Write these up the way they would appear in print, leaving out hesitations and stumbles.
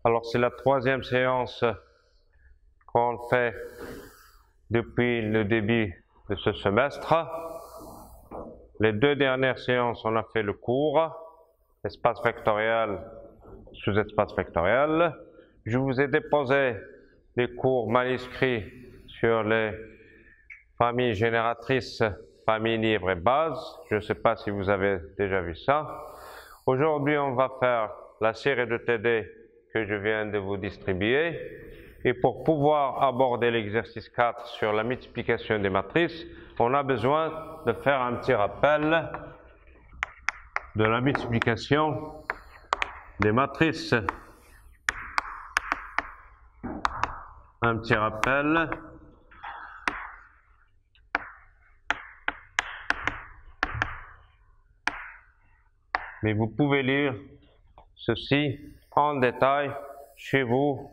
Alors c'est la troisième séance qu'on fait depuis le début de ce semestre. Les deux dernières séances, on a fait le cours, espace vectoriel, sous-espace vectoriel. Je vous ai déposé les cours manuscrits sur les familles génératrices, familles libres et bases. Je ne sais pas si vous avez déjà vu ça. Aujourd'hui, on va faire la série de TD que je viens de vous distribuer. Et pour pouvoir aborder l'exercice 4 sur la multiplication des matrices, on a besoin de faire un petit rappel de la multiplication des matrices. Un petit rappel. Mais vous pouvez lire ceci en détail chez vous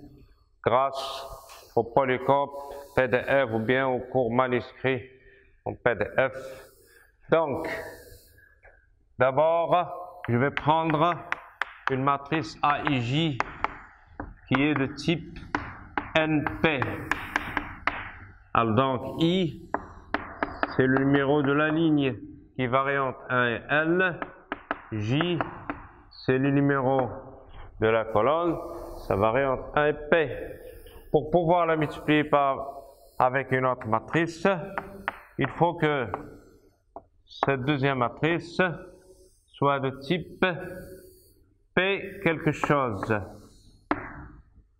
grâce au polycope PDF ou bien au cours manuscrit en PDF. Donc, d'abord, je vais prendre une matrice AIJ qui est de type NP. Alors donc, I, c'est le numéro de la ligne qui varie entre 1 et L. J, c'est le numéro de la colonne, ça varie entre 1 et P. Pour pouvoir la multiplier avec une autre matrice, il faut que cette deuxième matrice soit de type P quelque chose.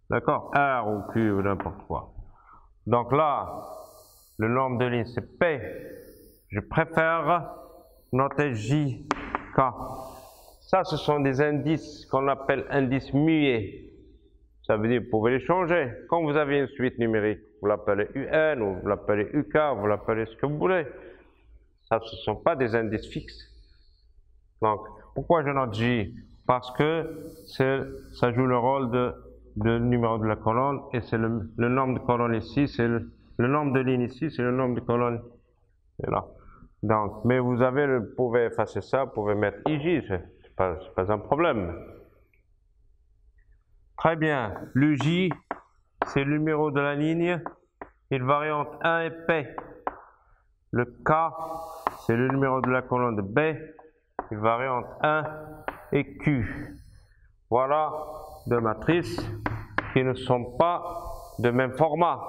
D'accord? R ou Q ou n'importe quoi. Donc là, le nombre de lignes c'est P. Je préfère noter J. Ça, ce sont des indices qu'on appelle indices muets. Ça veut dire que vous pouvez les changer. Quand vous avez une suite numérique, vous l'appelez UN, ou vous l'appelez UK, vous l'appelez ce que vous voulez. Ça, ce ne sont pas des indices fixes. Donc, pourquoi je note J? Parce que ça joue le rôle de numéro de la colonne, et c'est le nombre de colonnes ici, c'est le nombre de lignes ici, c'est le nombre de colonnes là. Donc, mais vous pouvez effacer ça, vous pouvez mettre IJ, c'est pas un problème. Très bien, le J, c'est le numéro de la ligne, il varie entre 1 et P. Le K, c'est le numéro de la colonne de B, il varie entre 1 et Q. Voilà deux matrices qui ne sont pas de même format,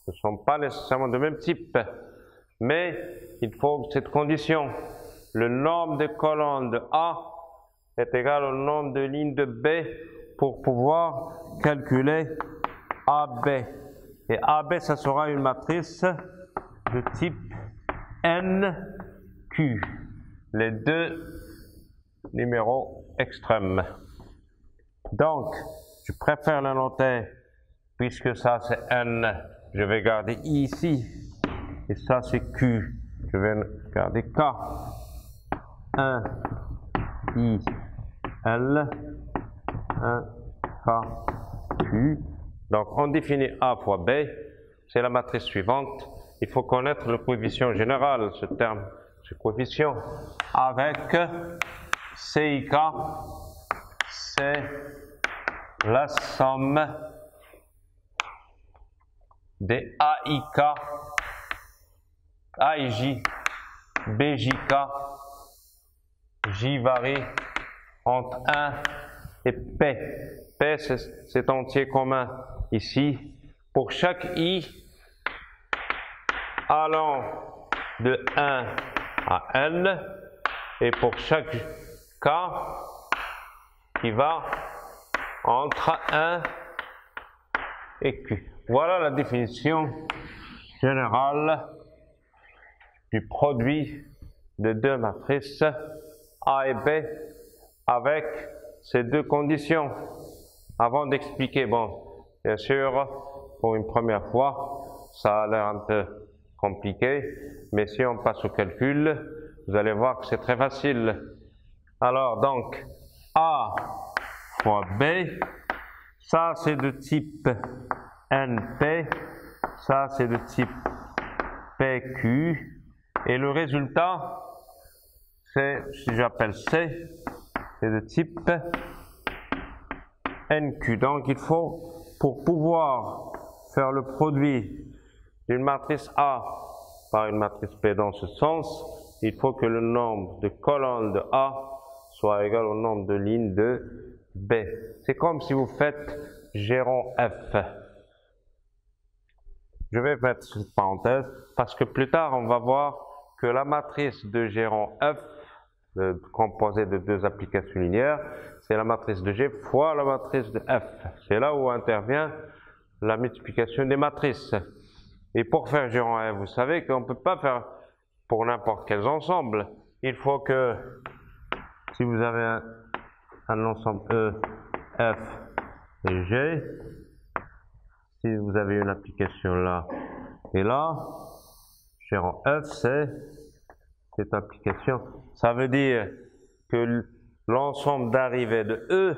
ne sont pas nécessairement de même type. Mais il faut cette condition. Le nombre de colonnes de A est égal au nombre de lignes de B pour pouvoir calculer AB. Et AB, ça sera une matrice de type NQ. Les deux numéros extrêmes. Donc, je préfère le noter, puisque ça c'est N, je vais garder I ici. Et ça, c'est Q. Je vais garder K. 1, I, L, 1, K, Q. Donc, on définit A fois B. C'est la matrice suivante. Il faut connaître le coefficient général, ce terme, ce coefficient. Avec CIK, c'est la somme des AIK, AIJ, BJK, J varie entre 1 et P. P, c'est entier commun ici. Pour chaque I allant de 1 à N, et pour chaque K qui va entre 1 et Q. Voilà la définition générale du produit de deux matrices A et B avec ces deux conditions. Avant d'expliquer, bon, bien sûr, pour une première fois, ça a l'air un peu compliqué, mais si on passe au calcul, vous allez voir que c'est très facile. Alors, donc, A fois B, ça c'est de type NP, ça c'est de type PQ, et le résultat, c'est, si j'appelle C, c'est de type NQ. Donc il faut, pour pouvoir faire le produit d'une matrice A par une matrice B dans ce sens, il faut que le nombre de colonnes de A soit égal au nombre de lignes de B. C'est comme si vous faites G rond F. Je vais mettre cette parenthèse parce que plus tard on va voir que la matrice de G rond F, composée de deux applications linéaires, c'est la matrice de G fois la matrice de F. C'est là où intervient la multiplication des matrices. Et pour faire G rond F, vous savez qu'on ne peut pas faire pour n'importe quel ensemble. Il faut que, si vous avez un ensemble E, F et G, si vous avez une application là et là, G rond F, c'est cette application. Ça veut dire que l'ensemble d'arrivée de E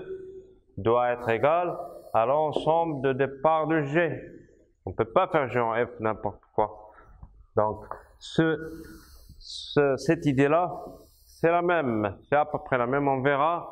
doit être égal à l'ensemble de départ de G. On ne peut pas faire G rond F n'importe quoi. Donc, cette idée-là, c'est la même, c'est à peu près la même. On verra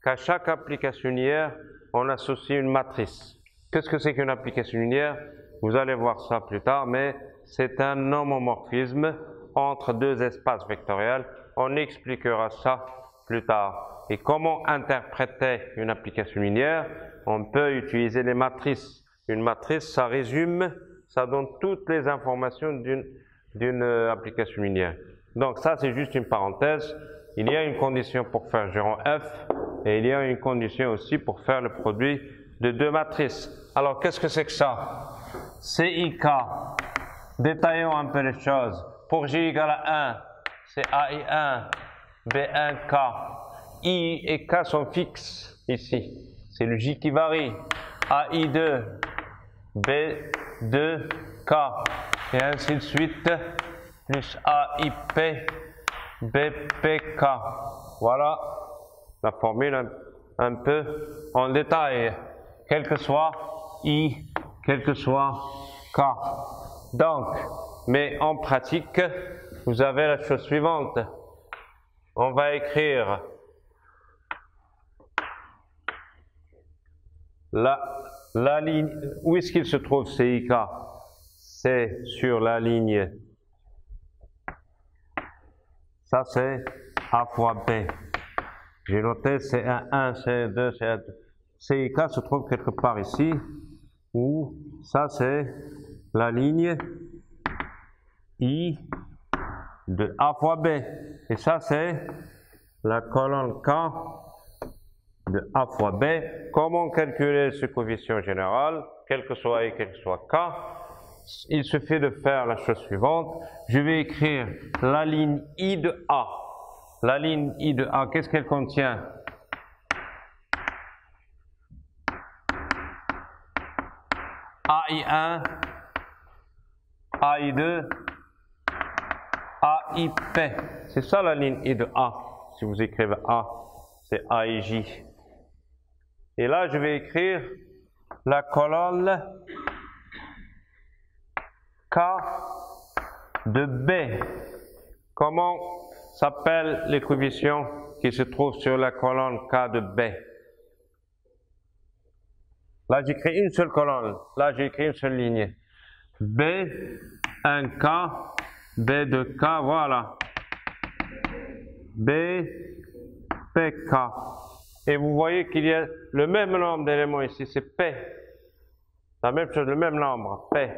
qu'à chaque application linéaire, on associe une matrice. Qu'est-ce que c'est qu'une application linéaire? Vous allez voir ça plus tard, mais c'est un homomorphisme entre deux espaces vectoriels. On expliquera ça plus tard. Et comment interpréter une application linéaire? On peut utiliser les matrices. Une matrice, ça résume, ça donne toutes les informations d'une application linéaire. Donc ça, c'est juste une parenthèse. Il y a une condition pour faire G rond F et il y a une condition aussi pour faire le produit de deux matrices. Alors, qu'est-ce que c'est que ça? CIK. Détaillons un peu les choses. Pour J égale à 1, c'est AI1, B1K. I et K sont fixes ici. C'est le J qui varie. AI2, B2K. Et ainsi de suite, plus AIP, BPK. Voilà la formule un peu en détail. Quel que soit I, quel que soit K. Donc, mais en pratique, vous avez la chose suivante. On va écrire la ligne. Où est-ce qu'il se trouve CIK? C'est sur la ligne. Ça, c'est A fois B. J'ai noté c'est un 1, c'est 2, c'est un 2. CIK se trouve quelque part ici, où ça, c'est la ligne I de A fois B. Et ça, c'est la colonne K de A fois B. Comment calculer ce coefficient général, quel que soit I, quel que soit K? Il suffit de faire la chose suivante. Je vais écrire la ligne I de A. La ligne I de A, qu'est-ce qu'elle contient? AI1, AI2, AIP. C'est ça la ligne I de A. Si vous écrivez A, c'est AIJ. Et là, je vais écrire la colonne K de B. Comment s'appellent les coefficients qui se trouvent sur la colonne K de B? Là, j'écris une seule colonne. Là, j'écris une seule ligne. B, 1K, B de K, voilà. B, PK. Et vous voyez qu'il y a le même nombre d'éléments ici, c'est P. La même chose, le même nombre, P.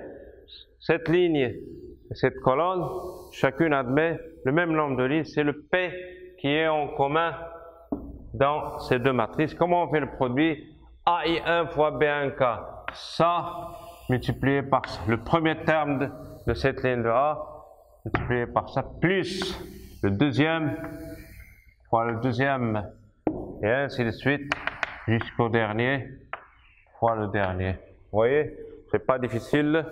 Cette ligne et cette colonne, chacune admet le même nombre de lignes, c'est le P qui est en commun dans ces deux matrices. Comment on fait le produit? AI1 fois B1K. Ça, multiplié par ça. Le premier terme de cette ligne de A, multiplié par ça, plus le deuxième fois le deuxième. Et ainsi de suite, jusqu'au dernier fois le dernier. Vous voyez, c'est pas difficile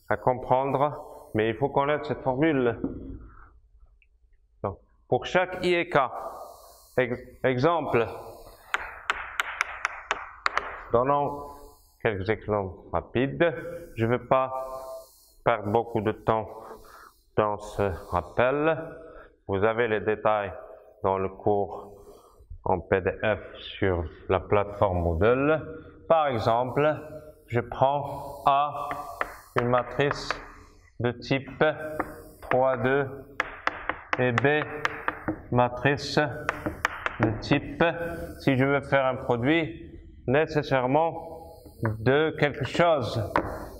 à comprendre, mais il faut connaître cette formule. Donc, pour chaque I et K, exemple, donnons quelques exemples rapides. Je ne vais pas perdre beaucoup de temps dans ce rappel. Vous avez les détails dans le cours en PDF sur la plateforme Moodle. Par exemple, je prends A, une matrice de type 3, 2, et B, matrice de type, si je veux faire un produit, nécessairement de quelque chose.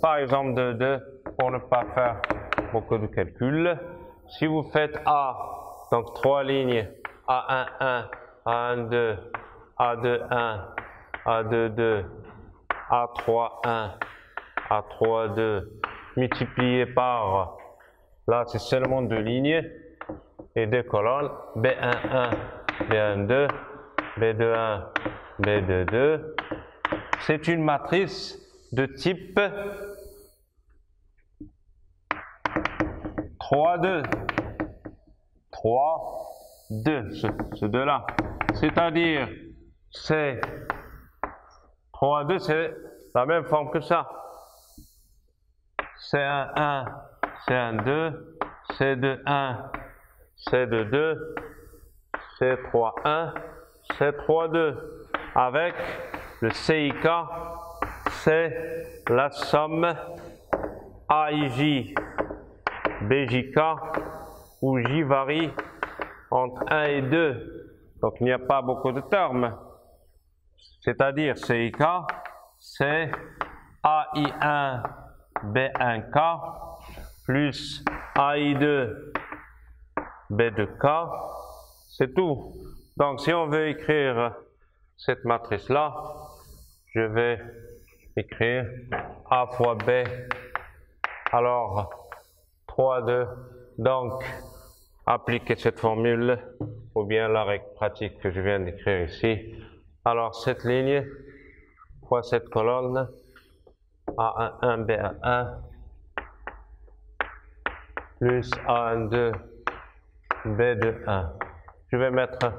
Par exemple, de 2, pour ne pas faire beaucoup de calculs. Si vous faites A, donc 3 lignes, A1, 1, A1, 2, A2, 1, A2, 2, A3, 1, A3, 2, multiplié par, là c'est seulement 2 lignes, et 2 colonnes, B1, 1, B1, 2, B2, 1, B2, 2. C'est une matrice de type 3, 2. 3, 2, ce 2-là. C'est-à-dire, c'est 3, 2, c'est la même forme que ça. C1, 1, C1, 2, C2, 1, C2, 2, C3, 1, C3, 2. Avec le CIK, c'est la somme AIJ, BJK, où J varie entre 1 et 2. Donc il n'y a pas beaucoup de termes. C'est-à-dire CIK, c'est AI1, B1K, plus AI2, B2K, c'est tout. Donc si on veut écrire cette matrice-là, je vais écrire A fois B, alors 3, 2, donc appliquer cette formule, ou bien la règle pratique que je viens d'écrire ici. Alors cette ligne fois cette colonne, A11, B11, plus A12, B21. Je vais mettre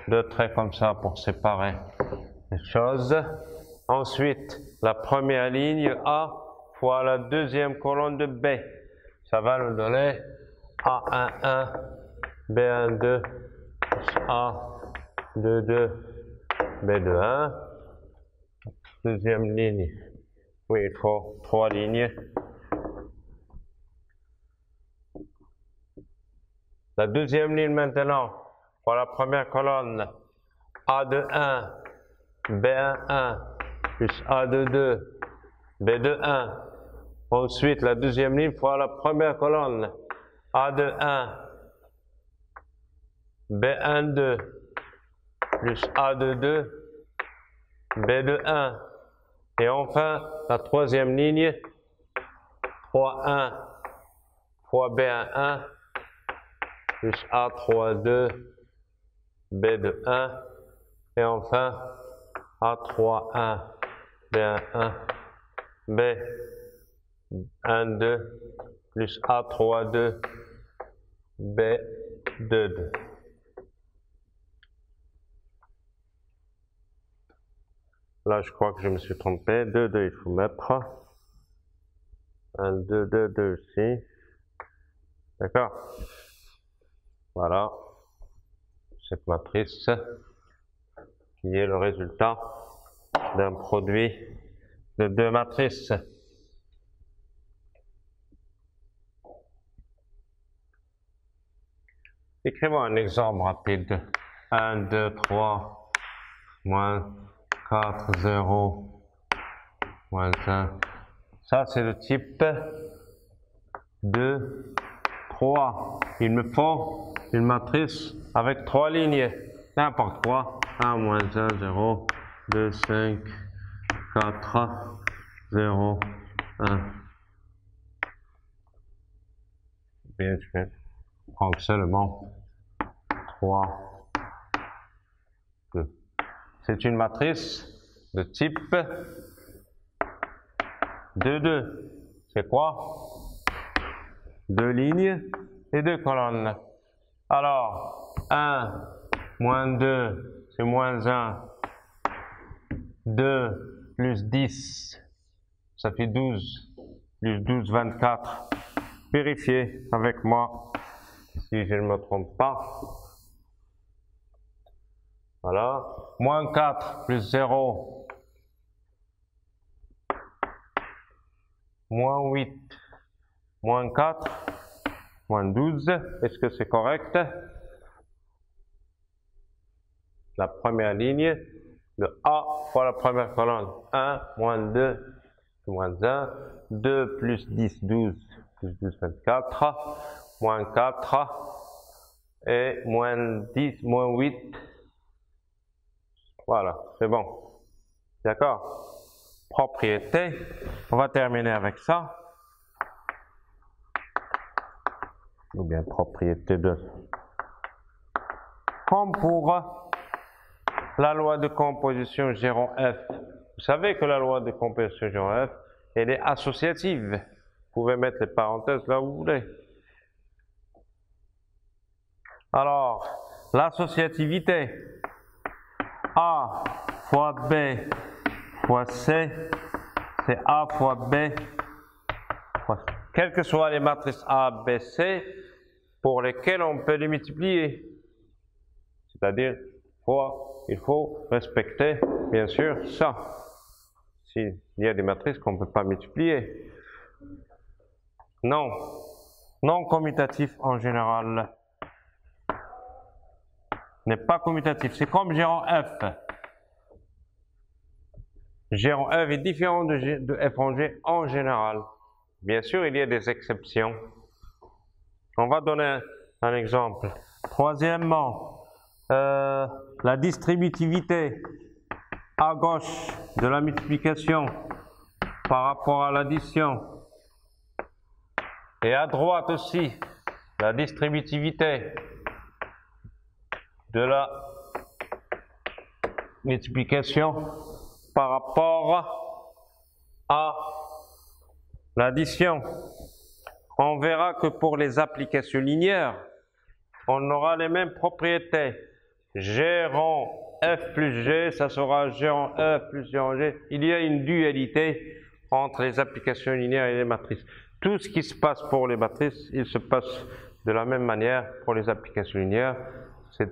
2 traits comme ça pour séparer les choses. Ensuite, la première ligne A fois la deuxième colonne de B. Ça va nous donner A11, B12, A22, B21. Deuxième ligne. Oui, il faut 3 lignes. La deuxième ligne maintenant, pour la première colonne, A21, B11, plus A22, B21. Ensuite, la deuxième ligne pour la première colonne, A21, B12, plus A22, B21. Et enfin, la troisième ligne, 3,1 fois B11, plus A32, B21. Et enfin, A31, B11, B12, plus A32, B22. Là, je crois que je me suis trompé. 2, 2, il faut mettre. 1, 2, 2, 2 ici. D'accord? Voilà. Cette matrice qui est le résultat d'un produit de 2 matrices. Écrivons un exemple rapide. 1, 2, 3, moins 4, 0, moins 1. Ça, c'est le type 2, 3. Il me faut une matrice avec 3 lignes. N'importe quoi. 1, moins 1, 0, 2, 5, 4, 0, 1. Bien, je vais prendre seulement 3, 2. C'est une matrice de type 2, 2. C'est quoi? 2 lignes et 2 colonnes. Alors, 1 moins 2, c'est moins 1. 2 plus 10, ça fait 12. Plus 12, 24. Vérifiez avec moi si je ne me trompe pas. Voilà. Moins 4 plus 0, moins 8, moins 4, moins 12. Est-ce que c'est correct? La première ligne, le A fois la première colonne. 1, moins 2, moins 1. 2 plus 10, 12, plus 12, 24. Moins 4. Et moins 10, moins 8. Voilà, c'est bon. D'accord? Propriété. On va terminer avec ça. Ou bien propriété de... Comme pour la loi de composition G rond F. Vous savez que la loi de composition G rond F, elle est associative. Vous pouvez mettre les parenthèses là où vous voulez. Alors, l'associativité A fois B fois C, c'est A fois B fois C. Quelles que soient les matrices A, B, C, pour lesquelles on peut les multiplier. C'est-à-dire, il faut respecter, bien sûr, ça. S'il y a des matrices qu'on ne peut pas multiplier. Non. Non commutatif en général. N'est pas commutatif. C'est comme G rond F. G rond F est différent de F rond G en général. Bien sûr, il y a des exceptions. On va donner un exemple. Troisièmement, la distributivité à gauche de la multiplication par rapport à l'addition. Et à droite aussi, la distributivité de la multiplication par rapport à l'addition. On verra que pour les applications linéaires, on aura les mêmes propriétés. G rond F plus G, ça sera G rond F plus G rond G. Il y a une dualité entre les applications linéaires et les matrices. Tout ce qui se passe pour les matrices, il se passe de la même manière pour les applications linéaires.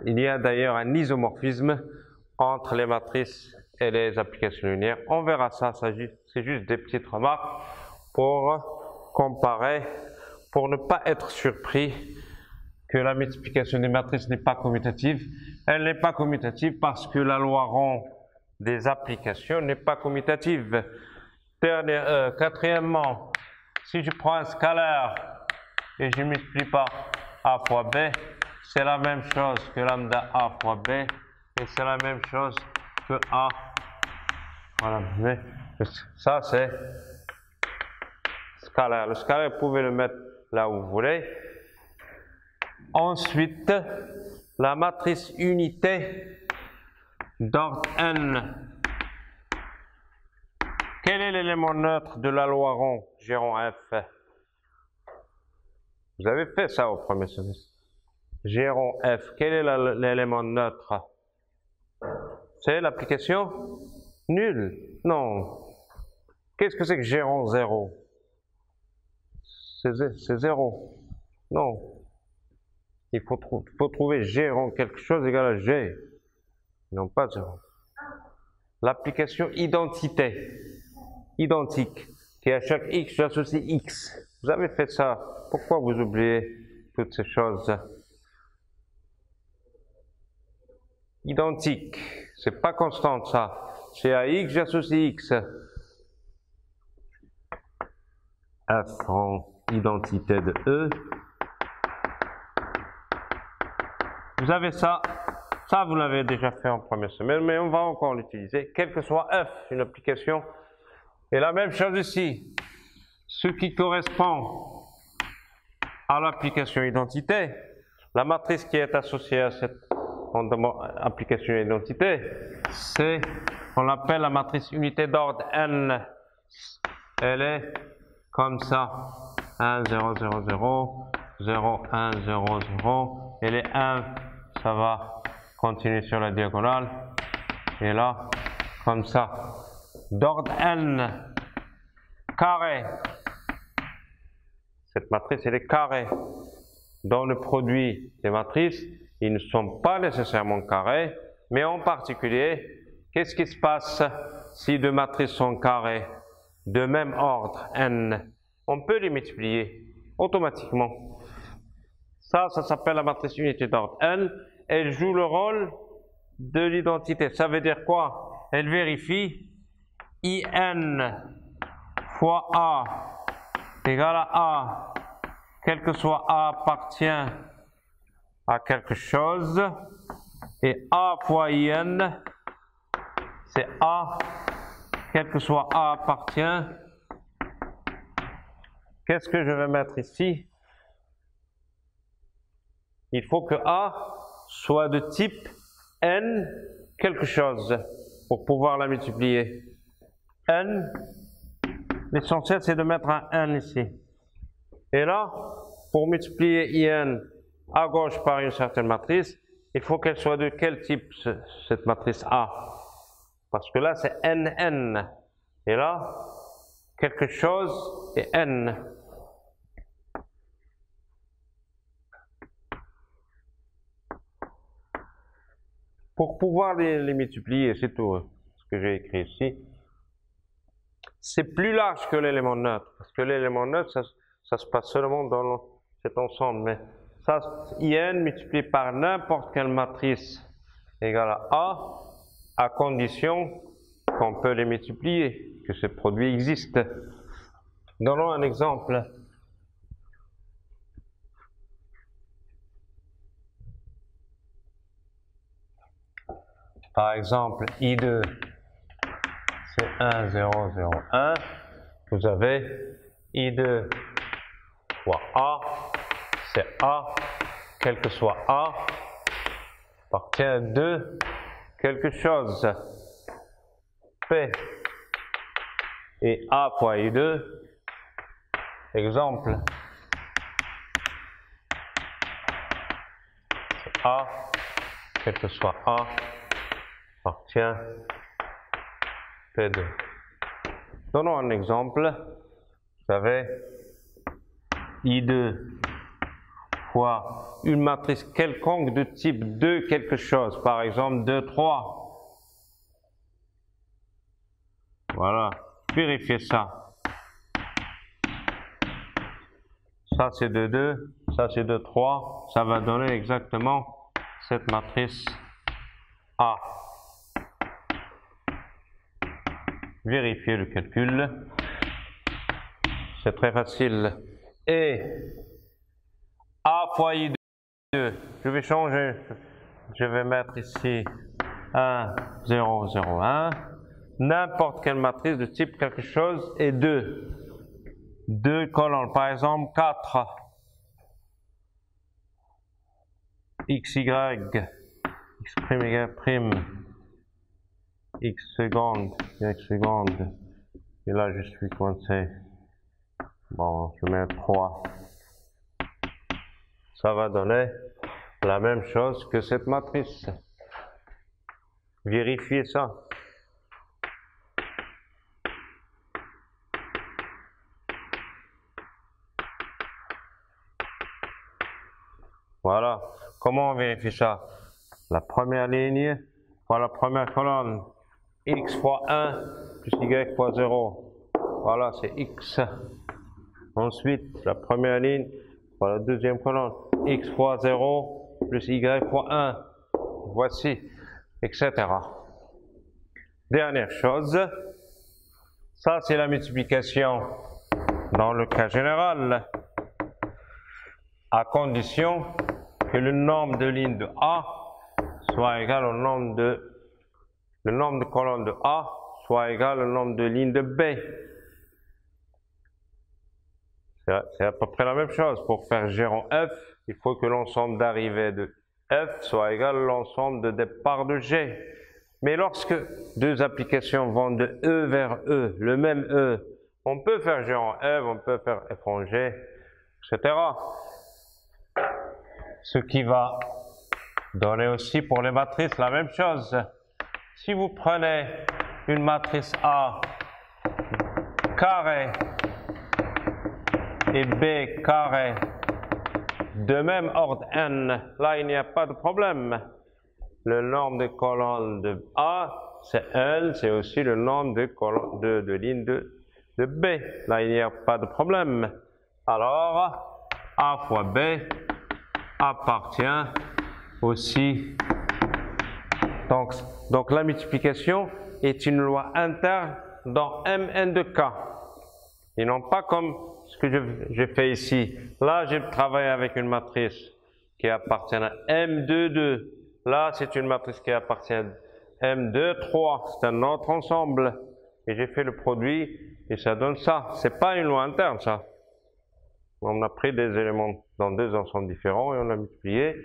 Il y a d'ailleurs un isomorphisme entre les matrices et les applications linéaires. On verra ça, c'est juste des petites remarques pour comparer, pour ne pas être surpris que la multiplication des matrices n'est pas commutative. Elle n'est pas commutative parce que la loi rond des applications n'est pas commutative. Quatrièmement, si je prends un scalaire et je multiplie par A fois B, c'est la même chose que lambda A fois B et c'est la même chose que A. Voilà, mais ça c'est scalaire. Le scalaire, vous pouvez le mettre là où vous voulez. Ensuite, la matrice unité d'ordre n. Quel est l'élément neutre de la loi rond G rond F? Vous avez fait ça au premier semestre. G rond F, quel est l'élément neutre? C'est l'application nulle? Non. Qu'est-ce que c'est que G rond 0? C'est 0. Non. Il faut trouver G rond quelque chose égal à G. Non, pas 0. L'application identité. Identique. Qui à chaque X, j'associe X. Vous avez fait ça. Pourquoi vous oubliez toutes ces choses? Identique. C'est pas constante ça. C'est à X, j'associe X. F en identité de E. Vous avez ça. Ça, vous l'avez déjà fait en première semaine, mais on va encore l'utiliser. Quel que soit F, une application. Et la même chose ici. Ce qui correspond à l'application identité, la matrice qui est associée à cette application identité, c'est, on l'appelle la matrice unité d'ordre n. Elle est comme ça. 1, 0, 0, 0, 0, 1, 0, 0. Et les 1, ça va continuer sur la diagonale. Et là, comme ça. D'ordre n, carré. Cette matrice, elle est carrée. Dans le produit des matrices, ils ne sont pas nécessairement carrés, mais en particulier, qu'est-ce qui se passe si deux matrices sont carrées? de même ordre, n, on peut les multiplier automatiquement. Ça s'appelle la matrice unité d'ordre n. Elle joue le rôle de l'identité. Ça veut dire quoi? Elle vérifie in fois a égale à a, quel que soit a appartient à quelque chose, et a fois in, c'est a, quel que soit a appartient. Qu'est-ce que je vais mettre ici? Il faut que a soit de type n quelque chose pour pouvoir la multiplier. N, l'essentiel c'est de mettre un n ici. Et là, pour multiplier in à gauche par une certaine matrice, il faut qu'elle soit de quel type cette matrice A? Parce que là c'est nn. Et là, quelque chose est n. Pour pouvoir les multiplier, c'est tout ce que j'ai écrit ici. C'est plus large que l'élément neutre, parce que l'élément neutre, ça se passe seulement dans cet ensemble. Mais ça, in multiplié par n'importe quelle matrice égale à A, à condition qu'on peut les multiplier, que ce produit existe. Donnons un exemple. Par exemple, I2, c'est 1, 0, 0, 1. Vous avez I2 fois A, c'est A, quel que soit A, appartient de quelque chose. P et A fois I2, exemple, c'est A, quel que soit A, appartient P2. Donnons un exemple. Vous avez I2 fois une matrice quelconque de type 2 quelque chose, par exemple 2, 3. Voilà, vérifiez ça. Ça c'est 2, 2, ça c'est 2, 3. Ça va donner exactement cette matrice A. Vérifiez le calcul. C'est très facile. Et A fois I2, je vais changer. Je vais mettre ici 1, 0, 0, 1. N'importe quelle matrice de type quelque chose et 2. 2 colonnes, par exemple 4. X, Y, X prime, Y prime. X seconde, Y seconde, et là je suis coincé. Bon, je mets 3. Ça va donner la même chose que cette matrice. Vérifiez ça. Voilà. Comment on vérifie ça? La première ligne fois la première colonne. X fois 1 plus Y fois 0. Voilà, c'est X. Ensuite, la première ligne fois la deuxième colonne. X fois 0 plus Y fois 1. Voici, etc. Dernière chose, ça c'est la multiplication dans le cas général, à condition que le nombre de lignes de A soit égal au nombre de colonnes de A soit égal au nombre de lignes de B. C'est à peu près la même chose. Pour faire G en F, il faut que l'ensemble d'arrivée de F soit égal à l'ensemble de départ de G. Mais lorsque deux applications vont de E vers E, le même E, on peut faire G en F, on peut faire F en G, etc. Ce qui va donner aussi pour les matrices la même chose. Si vous prenez une matrice A carré et B carré de même ordre n, là il n'y a pas de problème. Le nombre de colonnes de A, c'est L, c'est aussi le nombre de lignes de de B. Là, il n'y a pas de problème. Alors, A fois B appartient aussi. Donc la multiplication est une loi interne dans Mn de K. Et non pas comme ce que j'ai fait ici. Là, j'ai travaillé avec une matrice qui appartient à M2,2. Là, c'est une matrice qui appartient à M2,3. C'est un autre ensemble. Et j'ai fait le produit et ça donne ça. C'est pas une loi interne, ça. On a pris des éléments dans deux ensembles différents et on a multiplié.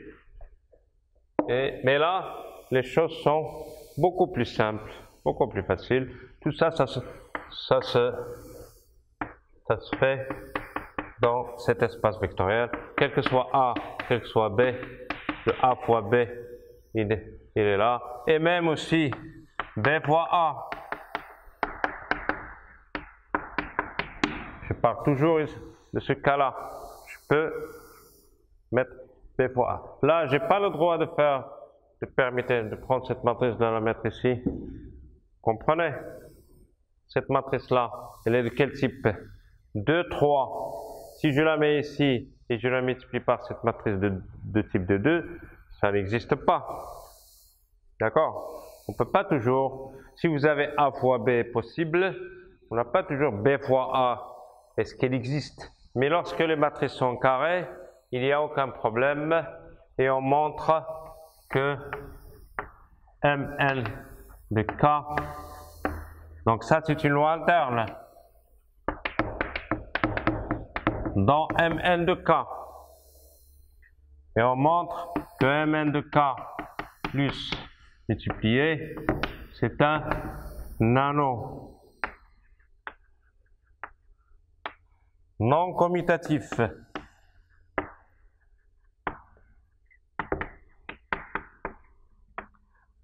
Mais là, les choses sont beaucoup plus simples, beaucoup plus faciles. Tout ça, ça se fait dans cet espace vectoriel. Quel que soit A, quel que soit B, le A fois B, il est là. Et même aussi B fois A. Je pars toujours de ce cas-là. Je peux mettre B fois A. Là, je n'ai pas le droit de permettre de prendre cette matrice, de la mettre ici. Comprenez? Cette matrice-là, elle est de quel type? 2, 3. Si je la mets ici et je la multiplie par cette matrice de type de 2, ça n'existe pas. D'accord? On ne peut pas toujours, si vous avez A fois B possible, on n'a pas toujours B fois A. Est-ce qu'elle existe? Mais lorsque les matrices sont carrées, il n'y a aucun problème et on montre que Mn de K, donc ça c'est une loi interne dans Mn de K. Et on montre que Mn de K plus multiplié, c'est un nano non commutatif.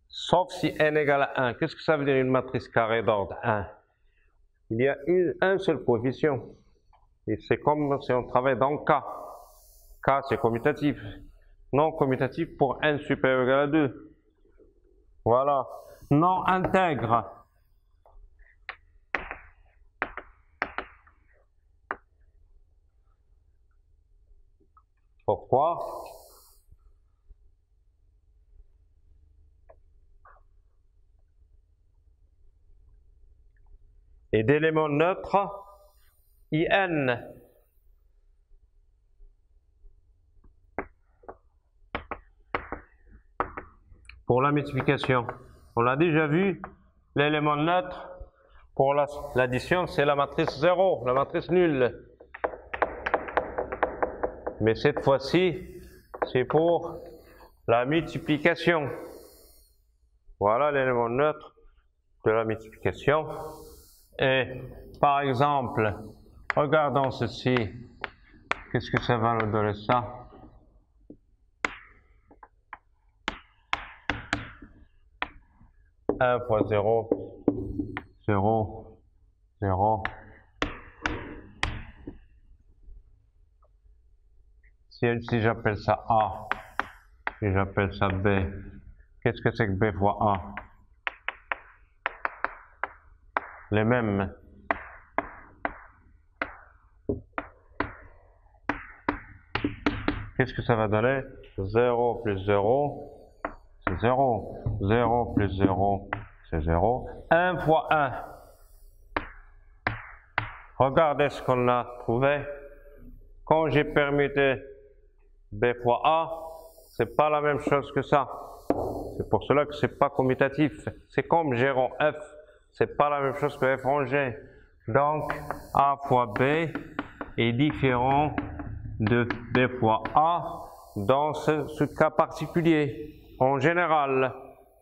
Sauf si n égale à 1. Qu'est-ce que ça veut dire une matrice carrée d'ordre 1? Il y a un seul coefficient. Et c'est comme si on travaille dans K. K c'est commutatif. Non commutatif pour n supérieur ou égal à 2. Voilà. Non intègre. Pourquoi? Et d'éléments neutres, IN. Pour la multiplication. On l'a déjà vu, l'élément neutre pour l'addition, c'est la matrice 0, la matrice nulle. Mais cette fois-ci, c'est pour la multiplication. Voilà l'élément neutre de la multiplication. Et par exemple, regardons ceci. Qu'est-ce que ça va nous donner ça? « 1 fois 0, 0, 0. » Si j'appelle ça A, et j'appelle ça B, qu'est-ce que c'est que B fois A? Les mêmes. Qu'est-ce que ça va donner? 0 plus 0, c'est 0. 0 plus 0, c'est 0. 1 fois 1. Regardez ce qu'on a trouvé. Quand j'ai permuté B fois A, c'est pas la même chose que ça. C'est pour cela que c'est pas commutatif. C'est comme G rond F. C'est pas la même chose que F rond G. Donc, A fois B est différent de B fois A dans ce cas particulier. En général,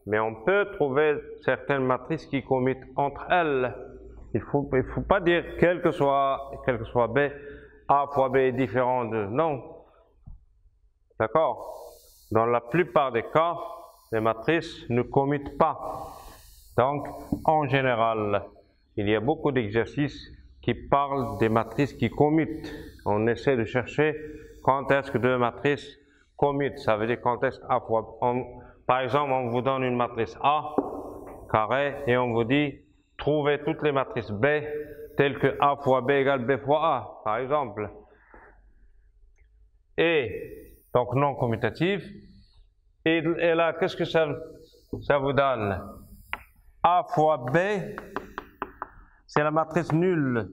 mais on peut trouver certaines matrices qui commutent entre elles. Il faut pas dire quel que soit B, A fois B est différent de... Non. D'accord? Dans la plupart des cas, les matrices ne commutent pas. Donc, en général, il y a beaucoup d'exercices qui parlent des matrices qui commutent. On essaie de chercher quand est-ce que deux matrices commutent. Ça veut dire quand est-ce que A fois... Par exemple, on vous donne une matrice A carré et on vous dit trouvez toutes les matrices B tel que A fois B égale B fois A, par exemple. Et, donc non commutatif. Et là, qu'est-ce que ça vous donne? A fois B, c'est la matrice nulle.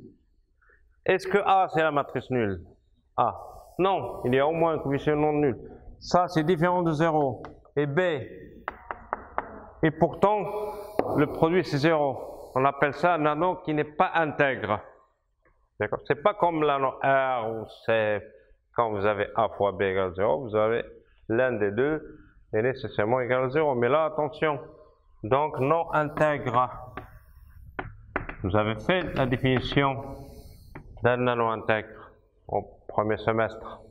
Est-ce que A, c'est la matrice nulle? A. Non, il y a au moins un coefficient non nul. Ça, c'est différent de 0. Et B. Et pourtant, le produit, c'est 0. On appelle ça un anneau qui n'est pas intègre. D'accord? C'est pas comme l'anneau R ou C. Quand vous avez A fois B égale 0, vous avez l'un des deux est nécessairement égal à 0. Mais là, attention. Donc, non intègre. Vous avez fait la définition d'un anneau intègre au premier semestre.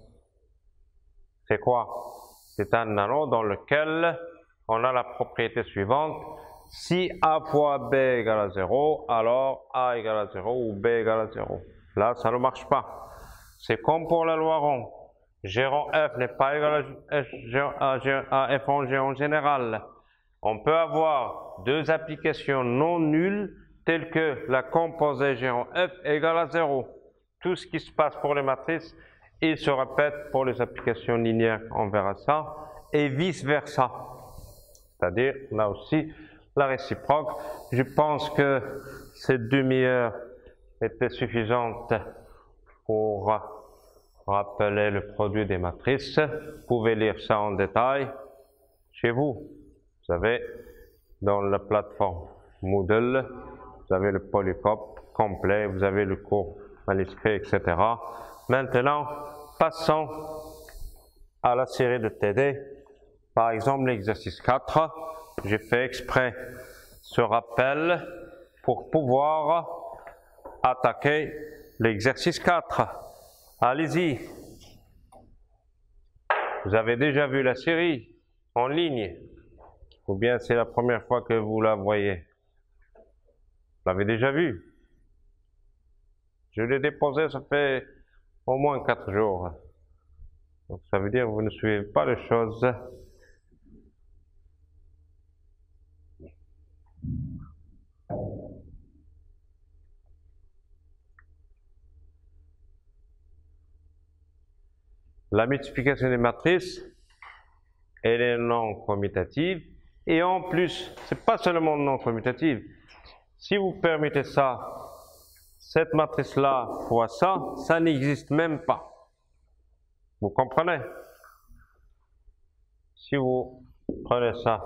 C'est quoi? C'est un anneau dans lequel on a la propriété suivante. Si A fois B égale à 0, alors A égale à 0 ou B égale à 0. Là, ça ne marche pas. C'est comme pour la loi rond. G rond F n'est pas égal à F rond G en général. On peut avoir deux applications non nulles telles que la composée G rond F égale à 0. Tout ce qui se passe pour les matrices, il se répète pour les applications linéaires, on verra ça, et vice versa. C'est-à-dire, là aussi, la réciproque. Je pense que cette demi-heure était suffisante pour rappeler le produit des matrices. Vous pouvez lire ça en détail chez vous. Vous avez dans la plateforme Moodle, vous avez le polycope complet, vous avez le cours manuscrit, etc. Maintenant, passons à la série de TD. Par exemple, l'exercice 4. J'ai fait exprès ce rappel pour pouvoir attaquer l'exercice 4. Allez-y. Vous avez déjà vu la série en ligne, ou bien c'est la première fois que vous la voyez? Vous l'avez déjà vue? Je l'ai déposée, ça fait au moins 4 jours. Donc ça veut dire que vous ne suivez pas les choses. La multiplication des matrices, elle est non commutative. Et en plus, c'est pas seulement non commutative. Si vous permettez ça, cette matrice-là fois ça, ça n'existe même pas. Vous comprenez? Si vous prenez ça,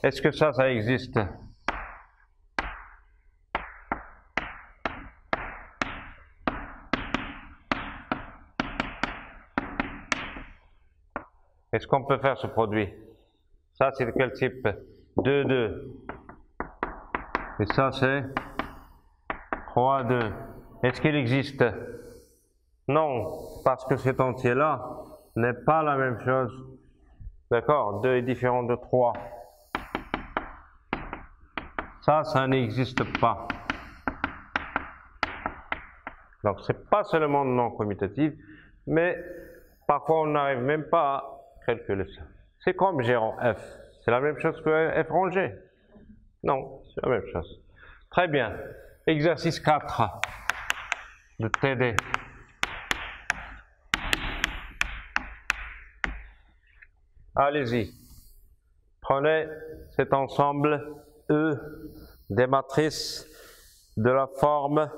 est-ce que ça existe? Est-ce qu'on peut faire ce produit? Ça, c'est de quel type? 2, 2. Et ça, c'est 3, 2. Est-ce qu'il existe? Non, parce que cet entier-là n'est pas la même chose. D'accord? 2 est différent de 3. Ça n'existe pas. Donc, c'est pas seulement non commutatif, mais parfois on n'arrive même pas à calculer ça. C'est comme G rond F. C'est la même chose que F rond G? Non, c'est la même chose. Très bien. Exercice 4 de TD. Allez-y. Prenez cet ensemble E des matrices de la forme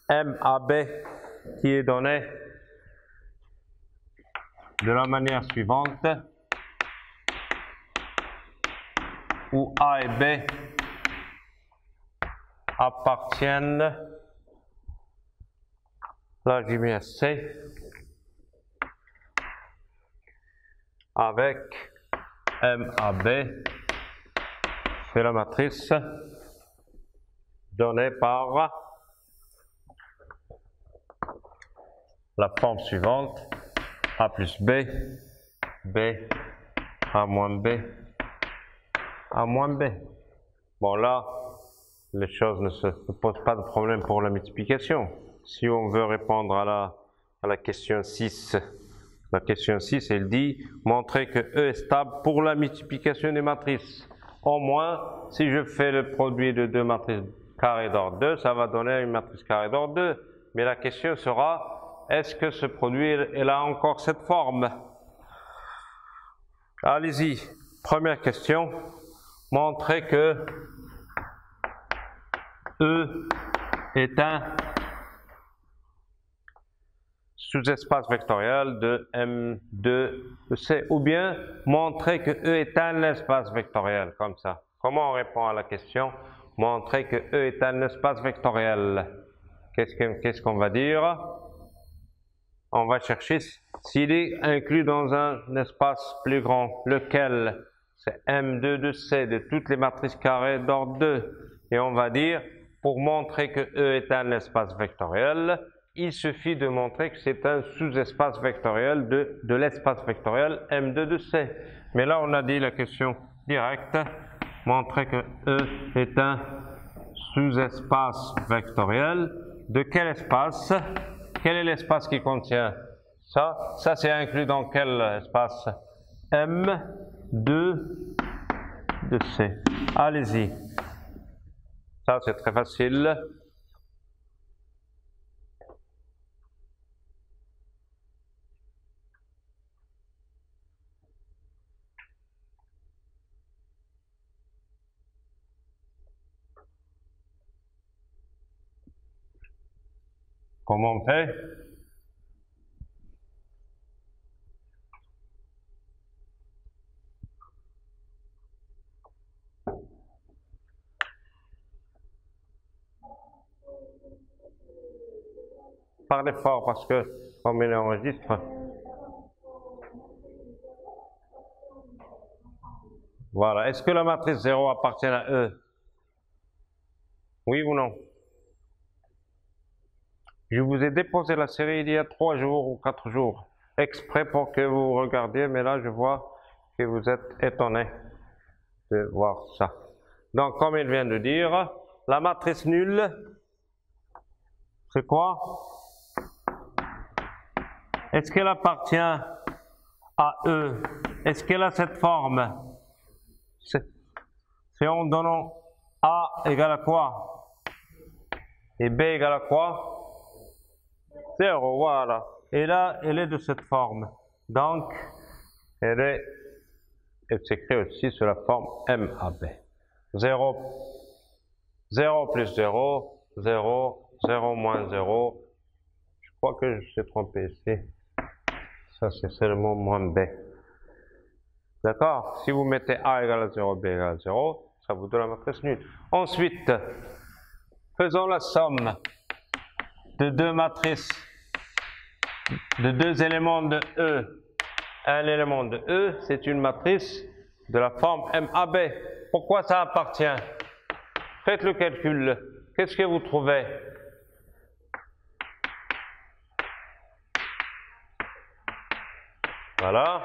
MAB qui est donné de la manière suivante, où A et B appartiennent, là j'ai mis un C, avec MAB, c'est la matrice donnée par la forme suivante, A plus B, B, A moins B, A moins B. Bon là, les choses ne posent pas de problème pour la multiplication. Si on veut répondre à la question 6, la question 6, elle dit montrer que E est stable pour la multiplication des matrices. Au moins, si je fais le produit de deux matrices carré d'ordre 2, ça va donner une matrice carré d'ordre 2. Mais la question sera, est-ce que ce produit elle a encore cette forme? Allez-y, première question, montrez que E est un sous-espace vectoriel de M2 de C, ou bien montrer que E est un espace vectoriel, comme ça. Comment on répond à la question? Montrer que E est un espace vectoriel. Qu'est-ce qu'on va dire? On va chercher s'il est inclus dans un espace plus grand, lequel? C'est M2 de C, de toutes les matrices carrées d'ordre 2. Et on va dire, pour montrer que E est un espace vectoriel, il suffit de montrer que c'est un sous-espace vectoriel de l'espace vectoriel M2 de C. Mais là, on a dit la question directe, montrer que E est un sous-espace vectoriel. De quel espace? Quel est l'espace qui contient ça? Ça, c'est inclus dans quel espace? M2 de C. Allez-y. Ça, c'est très facile. Comment on fait? Parlez fort parce que comme il enregistre. Voilà. Est-ce que la matrice 0 appartient à E? Oui ou non? Je vous ai déposé la série il y a 3 jours ou 4 jours, exprès pour que vous regardiez, mais là je vois que vous êtes étonné de voir ça. Donc comme il vient de dire, la matrice nulle, c'est quoi? Est-ce qu'elle appartient à E? Est-ce qu'elle a cette forme? C'est en donnant A égale à quoi? Et B égale à quoi? 0, voilà. Et là, elle est de cette forme. Donc, elle s'écrit aussi sous la forme MAB. 0, 0 plus 0, 0, 0 moins 0. Je crois que je me suis trompé ici. Ça, c'est seulement moins B. D'accord? Si vous mettez A égale à 0, B égale à 0, ça vous donne la matrice nulle. Ensuite, faisons la somme de deux matrices, de deux éléments de E. Un élément de E, c'est une matrice de la forme MAB. Pourquoi ça appartient? Faites le calcul. Qu'est-ce que vous trouvez? Voilà.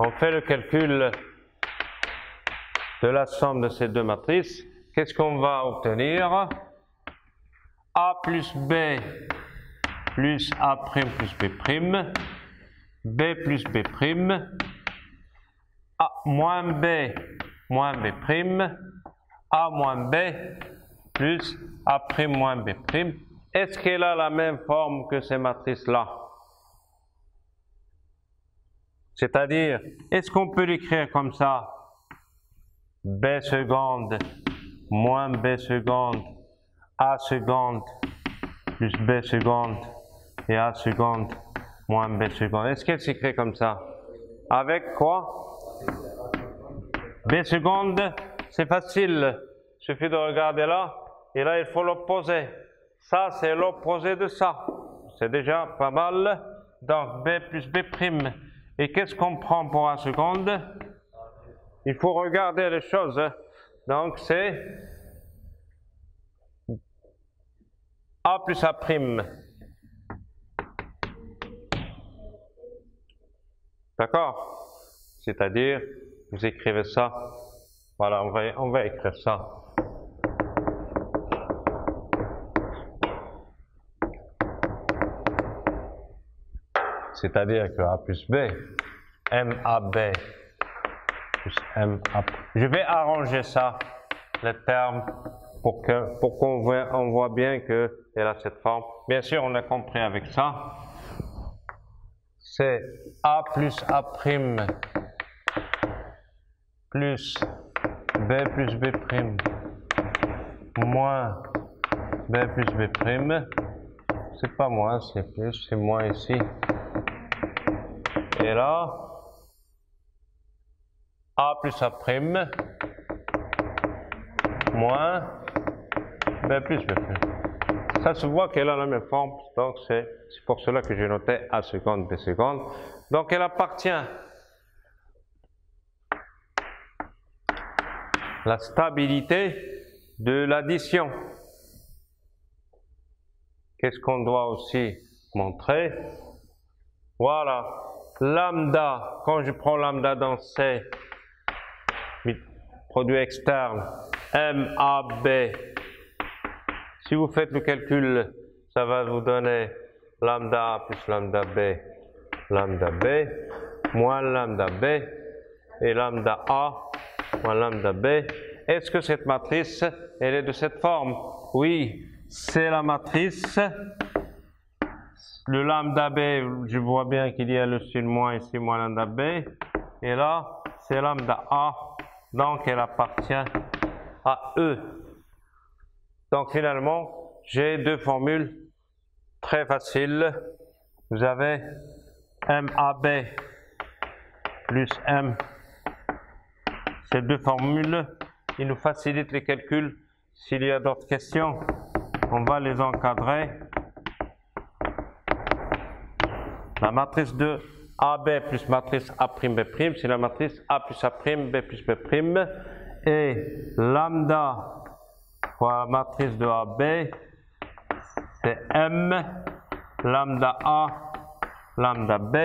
On fait le calcul de la somme de ces deux matrices. Qu'est-ce qu'on va obtenir? A plus B plus A' plus B', B plus B', A moins B moins B', A moins B plus A' moins B'. Est-ce qu'elle a la même forme que ces matrices-là? C'est-à-dire, est-ce qu'on peut l'écrire comme ça? B seconde moins B seconde, A seconde plus B seconde et A seconde moins B seconde. Est-ce qu'elle s'écrit comme ça? Avec quoi? B seconde, c'est facile. Il suffit de regarder là, et là il faut l'opposer. Ça, c'est l'opposé de ça. C'est déjà pas mal. Donc B plus B'. Et qu'est-ce qu'on prend pour A seconde? Il faut regarder les choses. Donc c'est A plus A'. D'accord? C'est-à-dire, vous écrivez ça. Voilà, on va écrire ça. C'est-à-dire que A plus B, MAB plus MA'. Je vais arranger ça, les termes, pour qu'on voit bien qu'elle a cette forme. Bien sûr, on a compris avec ça. C'est A plus A' plus B moins B plus B'. C'est pas moins, c'est plus, c'est moins ici. Et là, A plus A' moins B plus B'. Ça se voit qu'elle a la même forme, donc c'est pour cela que j'ai noté A seconde, B seconde. Donc elle appartient à la stabilité de l'addition. Qu'est-ce qu'on doit aussi montrer? Voilà, lambda, quand je prends lambda dans C, produit externe, MAB, si vous faites le calcul, ça va vous donner lambda A plus lambda B, moins lambda B, et lambda A moins lambda B. Est-ce que cette matrice, elle est de cette forme? Oui, c'est la matrice. Le lambda B, je vois bien qu'il y a le signe moins ici, moins lambda B. Et là, c'est lambda A, donc elle appartient à E. Donc finalement, j'ai deux formules très faciles. Vous avez MAB plus M. Ces deux formules, ils nous facilitent les calculs. S'il y a d'autres questions, on va les encadrer. La matrice de AB plus matrice A'B', c'est la matrice A plus A', B plus B'. Et lambda fois la matrice de AB, c'est M, lambda A, lambda B.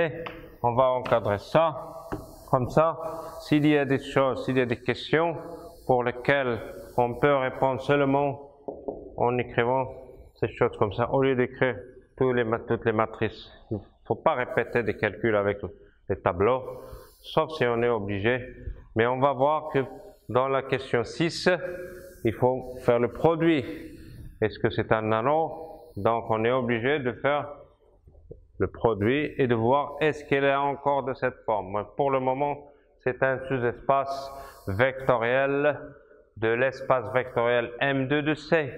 On va encadrer ça. Comme ça, s'il y a des choses, s'il y a des questions pour lesquelles on peut répondre seulement en écrivant ces choses comme ça, au lieu d'écrire toutes les matrices. Il ne faut pas répéter des calculs avec les tableaux, sauf si on est obligé. Mais on va voir que dans la question 6, il faut faire le produit. Est-ce que c'est un nano? Donc on est obligé de faire le produit et de voir est-ce qu'elle est encore de cette forme. Pour le moment, c'est un sous-espace vectoriel de l'espace vectoriel M2 de C.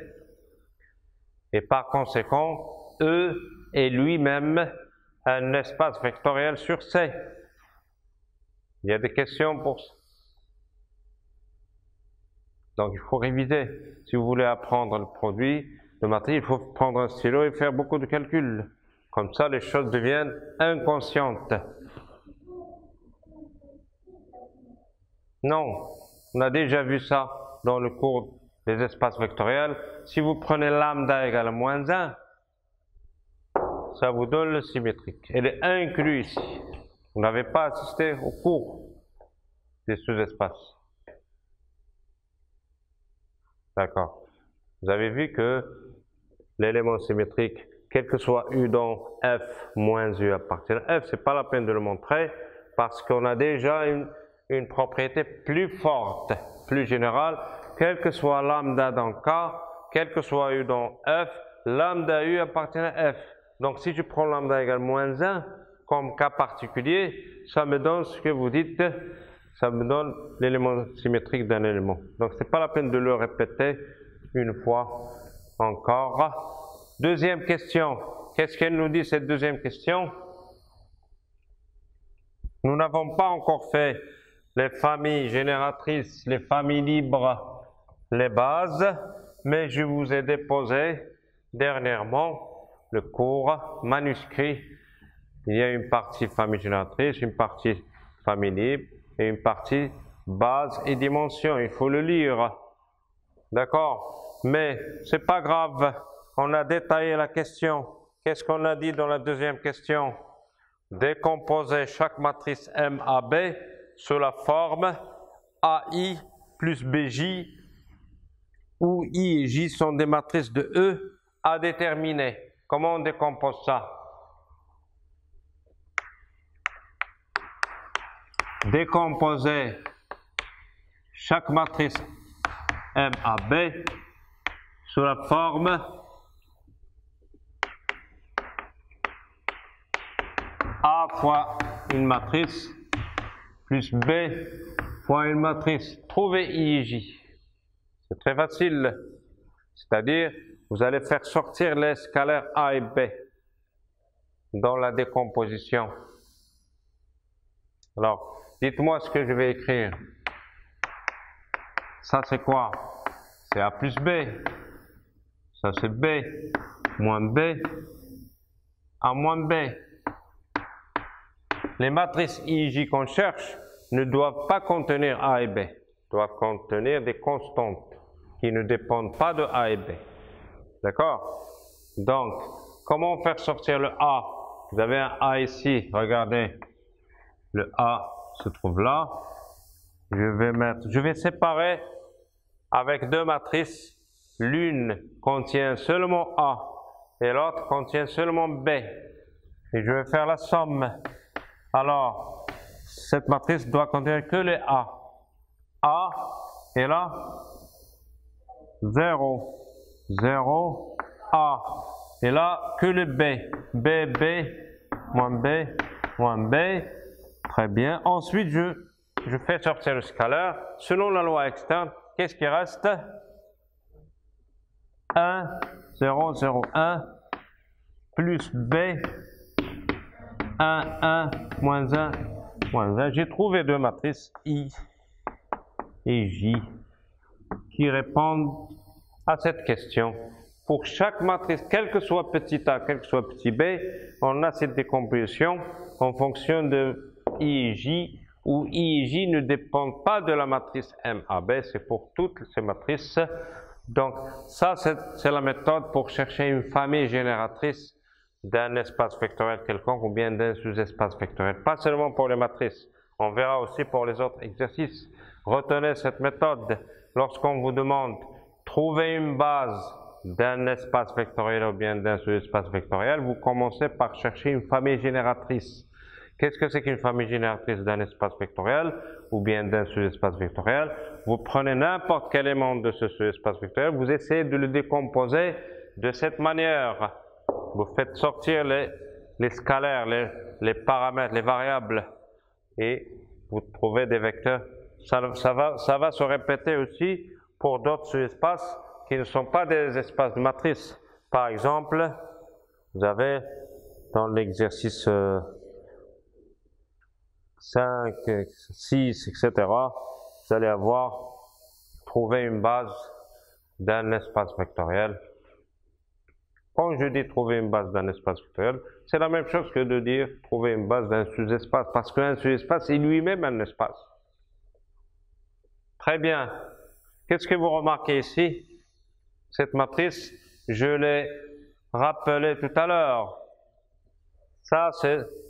Et par conséquent, E est lui-même un espace vectoriel sur C. Il y a des questions pour ça. Donc il faut réviser. Si vous voulez apprendre le produit de matrice, il faut prendre un stylo et faire beaucoup de calculs. Comme ça, les choses deviennent inconscientes. Non, on a déjà vu ça dans le cours des espaces vectoriels. Si vous prenez lambda égale à moins 1, ça vous donne le symétrique. Elle est inclue ici. Vous n'avez pas assisté au cours des sous-espaces. D'accord. Vous avez vu que l'élément symétrique, quel que soit U dans F moins U appartient à F, c'est pas la peine de le montrer parce qu'on a déjà une propriété plus forte, plus générale, quel que soit lambda dans K, quel que soit U dans F, lambda U appartient à F. Donc si je prends lambda égale moins 1 comme cas particulier, ça me donne ce que vous dites, ça me donne l'élément symétrique d'un élément. Donc c'est pas la peine de le répéter une fois encore. Deuxième question. Qu'est-ce qu'elle nous dit cette deuxième question? Nous n'avons pas encore fait les familles génératrices, les familles libres, les bases, mais je vous ai déposé dernièrement le cours manuscrit. Il y a une partie famille génératrice, une partie famille libre et une partie base et dimension. Il faut le lire. D'accord? Mais c'est pas grave. On a détaillé la question. Qu'est-ce qu'on a dit dans la deuxième question? Décomposer chaque matrice MAB sous la forme AI plus BJ, où I et J sont des matrices de E à déterminer. Comment on décompose ça? Décomposer chaque matrice MAB sous la forme A fois une matrice plus B fois une matrice. Trouvez I et J. C'est très facile. C'est-à-dire, vous allez faire sortir les scalaires A et B dans la décomposition. Alors, dites-moi ce que je vais écrire. Ça, c'est quoi? C'est A plus B. Ça, c'est B moins B. A moins B. Les matrices I et J qu'on cherche ne doivent pas contenir A et B. Doivent contenir des constantes qui ne dépendent pas de A et B. D'accord? Donc, comment faire sortir le A? Vous avez un A ici, regardez. Le A se trouve là. Je vais séparer avec deux matrices. L'une contient seulement A et l'autre contient seulement B. Et je vais faire la somme. Alors, cette matrice doit contenir que les A. A est là. 0, 0, A. Et là, que le B. B, B, moins B, moins B. Très bien. Ensuite, je fais sortir le scalaire. Selon la loi externe, qu'est-ce qui reste? 1, 0, 0, 1, plus B, 1, 1, moins 1, moins 1. J'ai trouvé deux matrices I et J qui répondent à cette question. Pour chaque matrice, quel que soit petit a, quel que soit petit b, on a cette décomposition en fonction de I et J, où I et J ne dépendent pas de la matrice MAB, c'est pour toutes ces matrices. Donc ça, c'est la méthode pour chercher une famille génératrice d'un espace vectoriel quelconque ou bien d'un sous-espace vectoriel. Pas seulement pour les matrices, on verra aussi pour les autres exercices. Retenez cette méthode. Lorsqu'on vous demande trouver une base d'un espace vectoriel ou bien d'un sous-espace vectoriel, vous commencez par chercher une famille génératrice. Qu'est-ce que c'est qu'une famille génératrice d'un espace vectoriel ou bien d'un sous-espace vectoriel? Vous prenez n'importe quel élément de ce sous-espace vectoriel, vous essayez de le décomposer de cette manière. Vous faites sortir les scalaires, les paramètres, les variables et vous trouvez des vecteurs. Ça va se répéter aussi pour d'autres sous-espaces qui ne sont pas des espaces de matrice. Par exemple, vous avez dans l'exercice 5, 6, etc., vous allez trouver une base d'un espace vectoriel. Quand je dis trouver une base d'un espace vectoriel, c'est la même chose que de dire trouver une base d'un sous-espace, parce qu'un sous-espace est lui-même un espace. Très bien. Qu'est-ce que vous remarquez ici? Cette matrice, je l'ai rappelée tout à l'heure. Ça,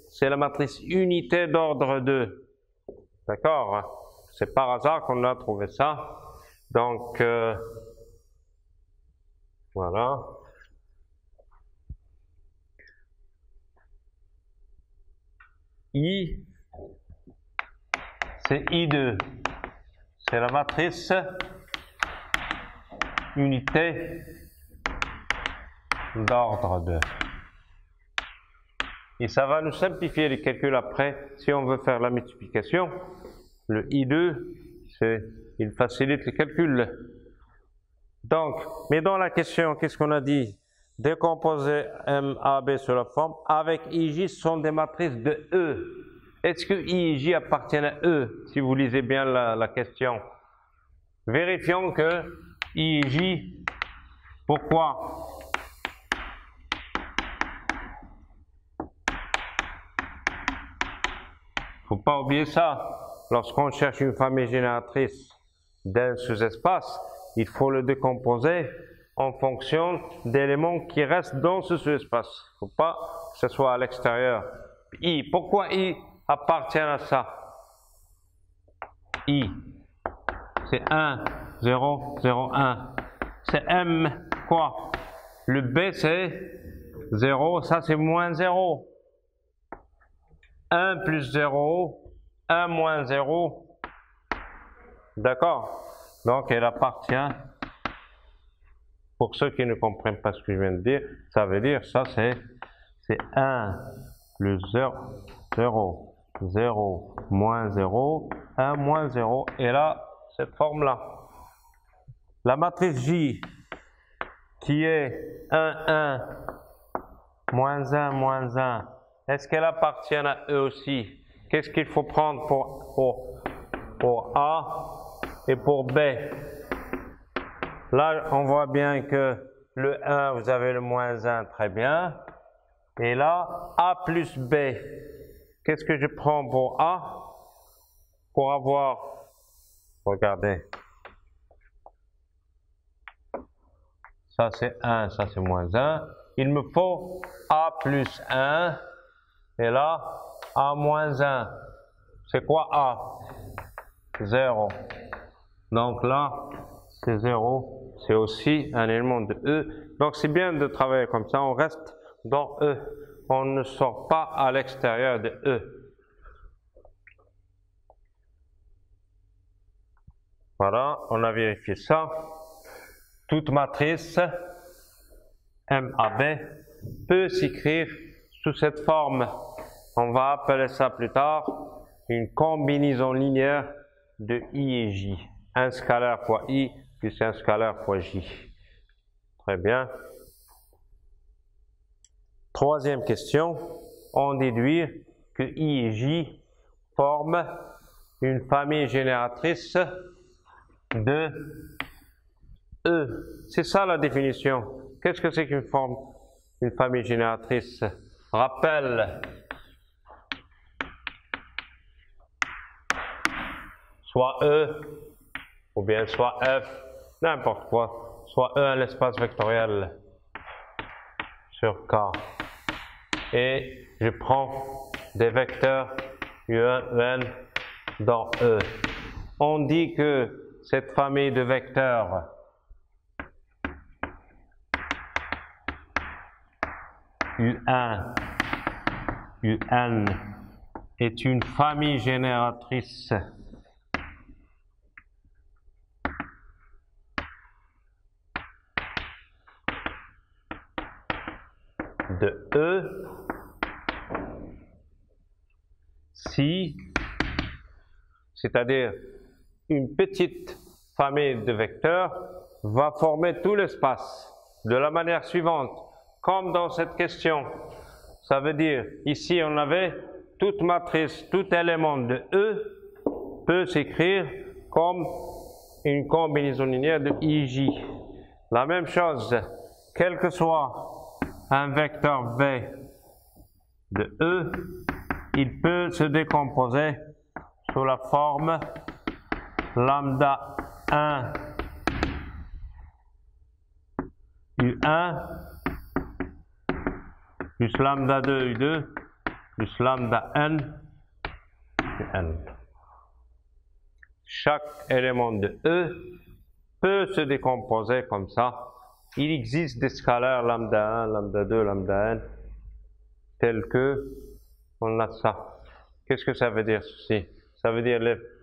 c'est la matrice unité d'ordre 2. D'accord? C'est par hasard qu'on a trouvé ça. Donc, voilà. I, c'est I2. C'est la matrice unité d'ordre 2. Et ça va nous simplifier les calculs après. Si on veut faire la multiplication, le I2, il facilite les calculs. Donc, mais dans la question, qu'est-ce qu'on a dit? Décomposer MAB sur la forme avec IJ sont des matrices de E. Est-ce que I et J appartiennent à E? Si vous lisez bien la question. Vérifions que I et J, pourquoi? Faut pas oublier ça. Lorsqu'on cherche une famille génératrice d'un sous-espace, il faut le décomposer en fonction d'éléments qui restent dans ce sous-espace. Il ne faut pas que ce soit à l'extérieur. I, pourquoi I appartient à ça? I, c'est 1, 0, 0, 1. C'est M, quoi? Le B, c'est 0, ça c'est moins 0. 1 plus 0, 1 moins 0, D'accord? Donc, elle appartient, pour ceux qui ne comprennent pas ce que je viens de dire, ça veut dire, ça c'est 1 plus 0, 0, 0, moins 0, 1 moins 0, et là, cette forme-là. La matrice J, qui est 1, 1, moins 1, moins 1, est-ce qu'elle appartient à E aussi? Qu'est-ce qu'il faut prendre pour A et pour B? Là, on voit bien que le 1, vous avez le moins 1, très bien. Et là, A plus B. Qu'est-ce que je prends pour A? Pour avoir, regardez, ça c'est 1, ça c'est moins 1. Il me faut A plus 1, et là, A moins 1. C'est quoi A? 0. Donc là, c'est 0. C'est aussi un élément de E. Donc c'est bien de travailler comme ça. On reste dans E. On ne sort pas à l'extérieur de E. Voilà, on a vérifié ça. Toute matrice MAB peut s'écrire sous cette forme. On va appeler ça plus tard une combinaison linéaire de I et J. Un scalaire fois I plus un scalaire fois J. Très bien. Troisième question. On déduit que I et J forment une famille génératrice de E. C'est ça la définition. Qu'est-ce que c'est qu'une forme, une famille génératrice? Rappel. Soit E, ou bien soit F, n'importe quoi. Soit E un espace vectoriel sur K. Et je prends des vecteurs U1, UN dans E. On dit que cette famille de vecteurs U1, UN est une famille génératrice de E si, c'est-à-dire une petite famille de vecteurs va former tout l'espace de la manière suivante, comme dans cette question. Ça veut dire, ici on avait toute matrice, tout élément de E peut s'écrire comme une combinaison linéaire de IJ. La même chose, quel que soit un vecteur V de E, il peut se décomposer sous la forme lambda 1 U1 plus lambda 2 U2 plus lambda n UN. Chaque élément de E peut se décomposer comme ça. Il existe des scalaires lambda 1, lambda 2, lambda n, tels que on a ça. Qu'est-ce que ça veut dire ceci? Ça veut dire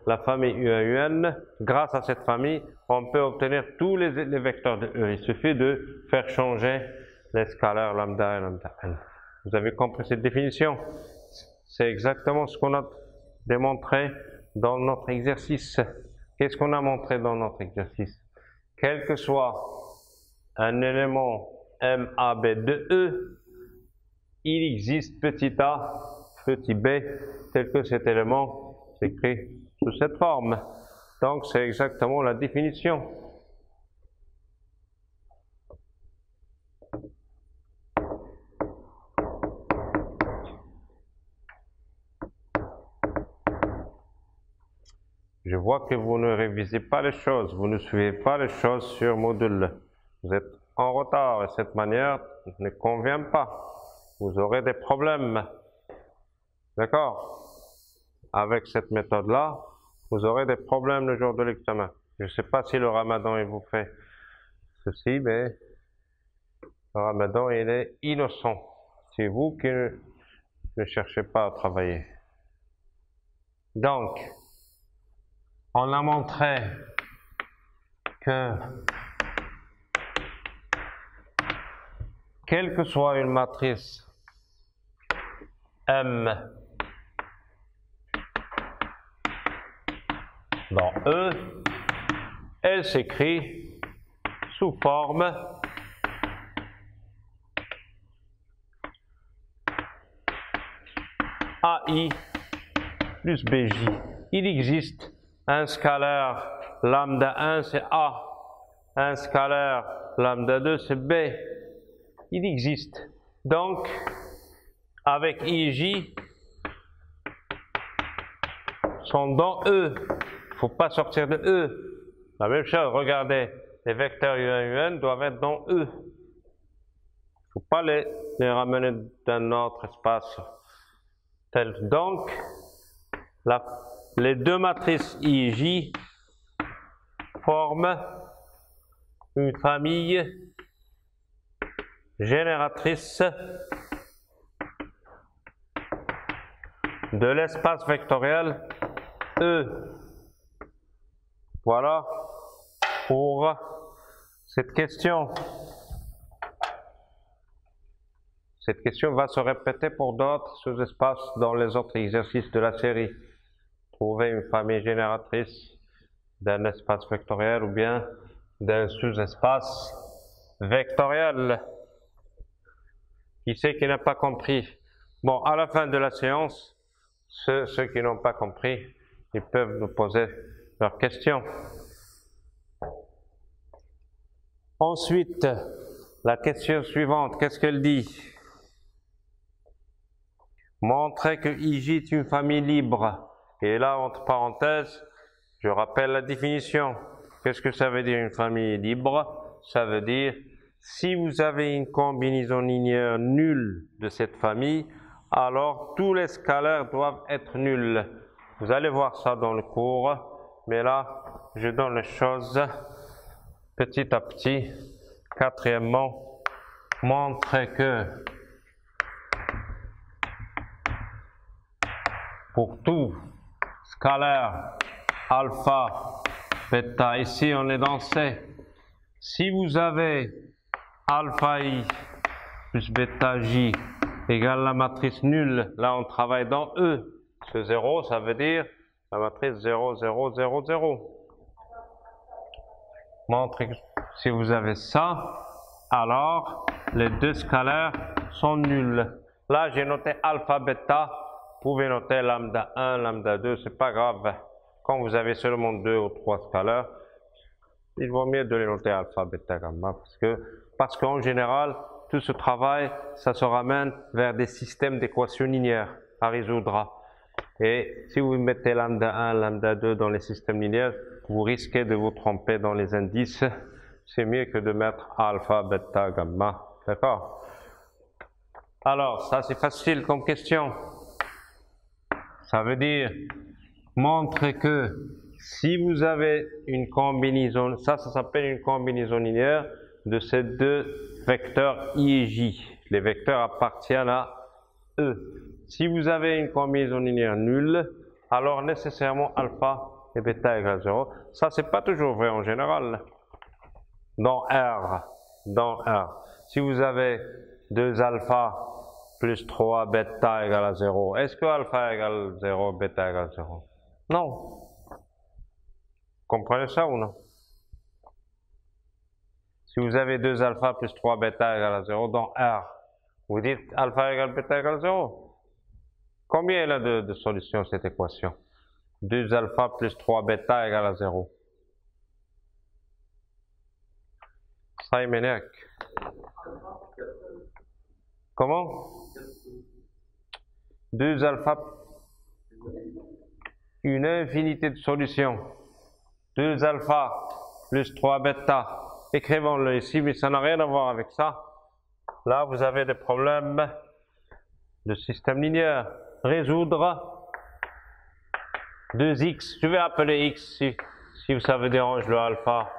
la famille U1UN, grâce à cette famille, on peut obtenir tous les vecteurs de E. Il suffit de faire changer les scalaires lambda et lambda n. Vous avez compris cette définition? C'est exactement ce qu'on a démontré dans notre exercice. Qu'est-ce qu'on a montré dans notre exercice? Quel que soit un élément MAB de E, il existe petit a, petit b, tel que cet élément s'écrit sous cette forme. Donc c'est exactement la définition. Je vois que vous ne révisez pas les choses, vous ne suivez pas les choses sur module. Vous êtes en retard et cette manière ne convient pas. Vous aurez des problèmes. D'accord? Avec cette méthode-là, vous aurez des problèmes le jour de l'examen. Je ne sais pas si le ramadan il vous fait ceci, mais le ramadan il est innocent. C'est vous qui ne cherchez pas à travailler. Donc, On a montré que quelle que soit une matrice M dans E, elle s'écrit sous forme AI plus BJ. Il existe un scalaire lambda 1 c'est A, un scalaire lambda 2 c'est B. Il existe. Donc, avec IJ, sont dans E. Il ne faut pas sortir de E. La même chose, regardez, les vecteurs UN doivent être dans E. Il ne faut pas les ramener d'un autre espace. Donc, les deux matrices IJ forment une famille génératrice de l'espace vectoriel E. Voilà pour cette question. Cette question va se répéter pour d'autres sous-espaces dans les autres exercices de la série. Trouver une famille génératrice d'un espace vectoriel ou bien d'un sous-espace vectoriel. Qui c'est qui n'a pas compris? Bon, à la fin de la séance, ceux qui n'ont pas compris, ils peuvent nous poser leurs questions. Ensuite, la question suivante, qu'est-ce qu'elle dit? Montrer que IJ est une famille libre. Et là, entre parenthèses, je rappelle la définition. Qu'est-ce que ça veut dire une famille libre? Ça veut dire, si vous avez une combinaison linéaire nulle de cette famille, alors tous les scalaires doivent être nuls. Vous allez voir ça dans le cours, mais là, je donne les choses petit à petit. Quatrièmement, montrer que pour tout scalaire alpha, bêta, ici on est dans C. Si vous avez alpha i plus bêta j égale la matrice nulle, là on travaille dans E. Ce 0, ça veut dire la matrice 0, 0, 0, 0. Montrez que si vous avez ça, alors les deux scalaires sont nuls. Là j'ai noté alpha, bêta. Vous pouvez noter lambda 1, lambda 2, c'est pas grave. Quand vous avez seulement 2 ou 3 scalaires, il vaut mieux de les noter alpha, bêta, gamma, parce qu'en général, tout ce travail, ça se ramène vers des systèmes d'équations linéaires à résoudre. Et si vous mettez lambda 1, lambda 2 dans les systèmes linéaires, vous risquez de vous tromper dans les indices. C'est mieux que de mettre alpha, bêta, gamma. D'accord? Alors, ça c'est facile comme question. Ça veut dire montrer que si vous avez une combinaison, ça s'appelle une combinaison linéaire de ces deux vecteurs I et J. Les vecteurs appartiennent à E. Si vous avez une combinaison linéaire nulle, alors nécessairement alpha et bêta égale 0. Ça, c'est pas toujours vrai en général. Dans R, si vous avez 2 alpha plus 3 bêta égale à 0, est-ce que alpha égale 0, bêta égale 0? Non. Comprenez ça ou non? Si vous avez 2 alpha plus 3 bêta égale à 0 dans R, vous dites alpha égale bêta égale 0. Combien il a de solutions cette équation? 2 alpha plus 3 bêta égale à 0. Ça, il m'énerve. Comment? 2 alpha, une infinité de solutions. 2 alpha plus 3 bêta. Écrivons-le ici, mais ça n'a rien à voir avec ça. Là, vous avez des problèmes de système linéaire. Résoudre 2x. Je vais appeler x si ça vous dérange le alpha.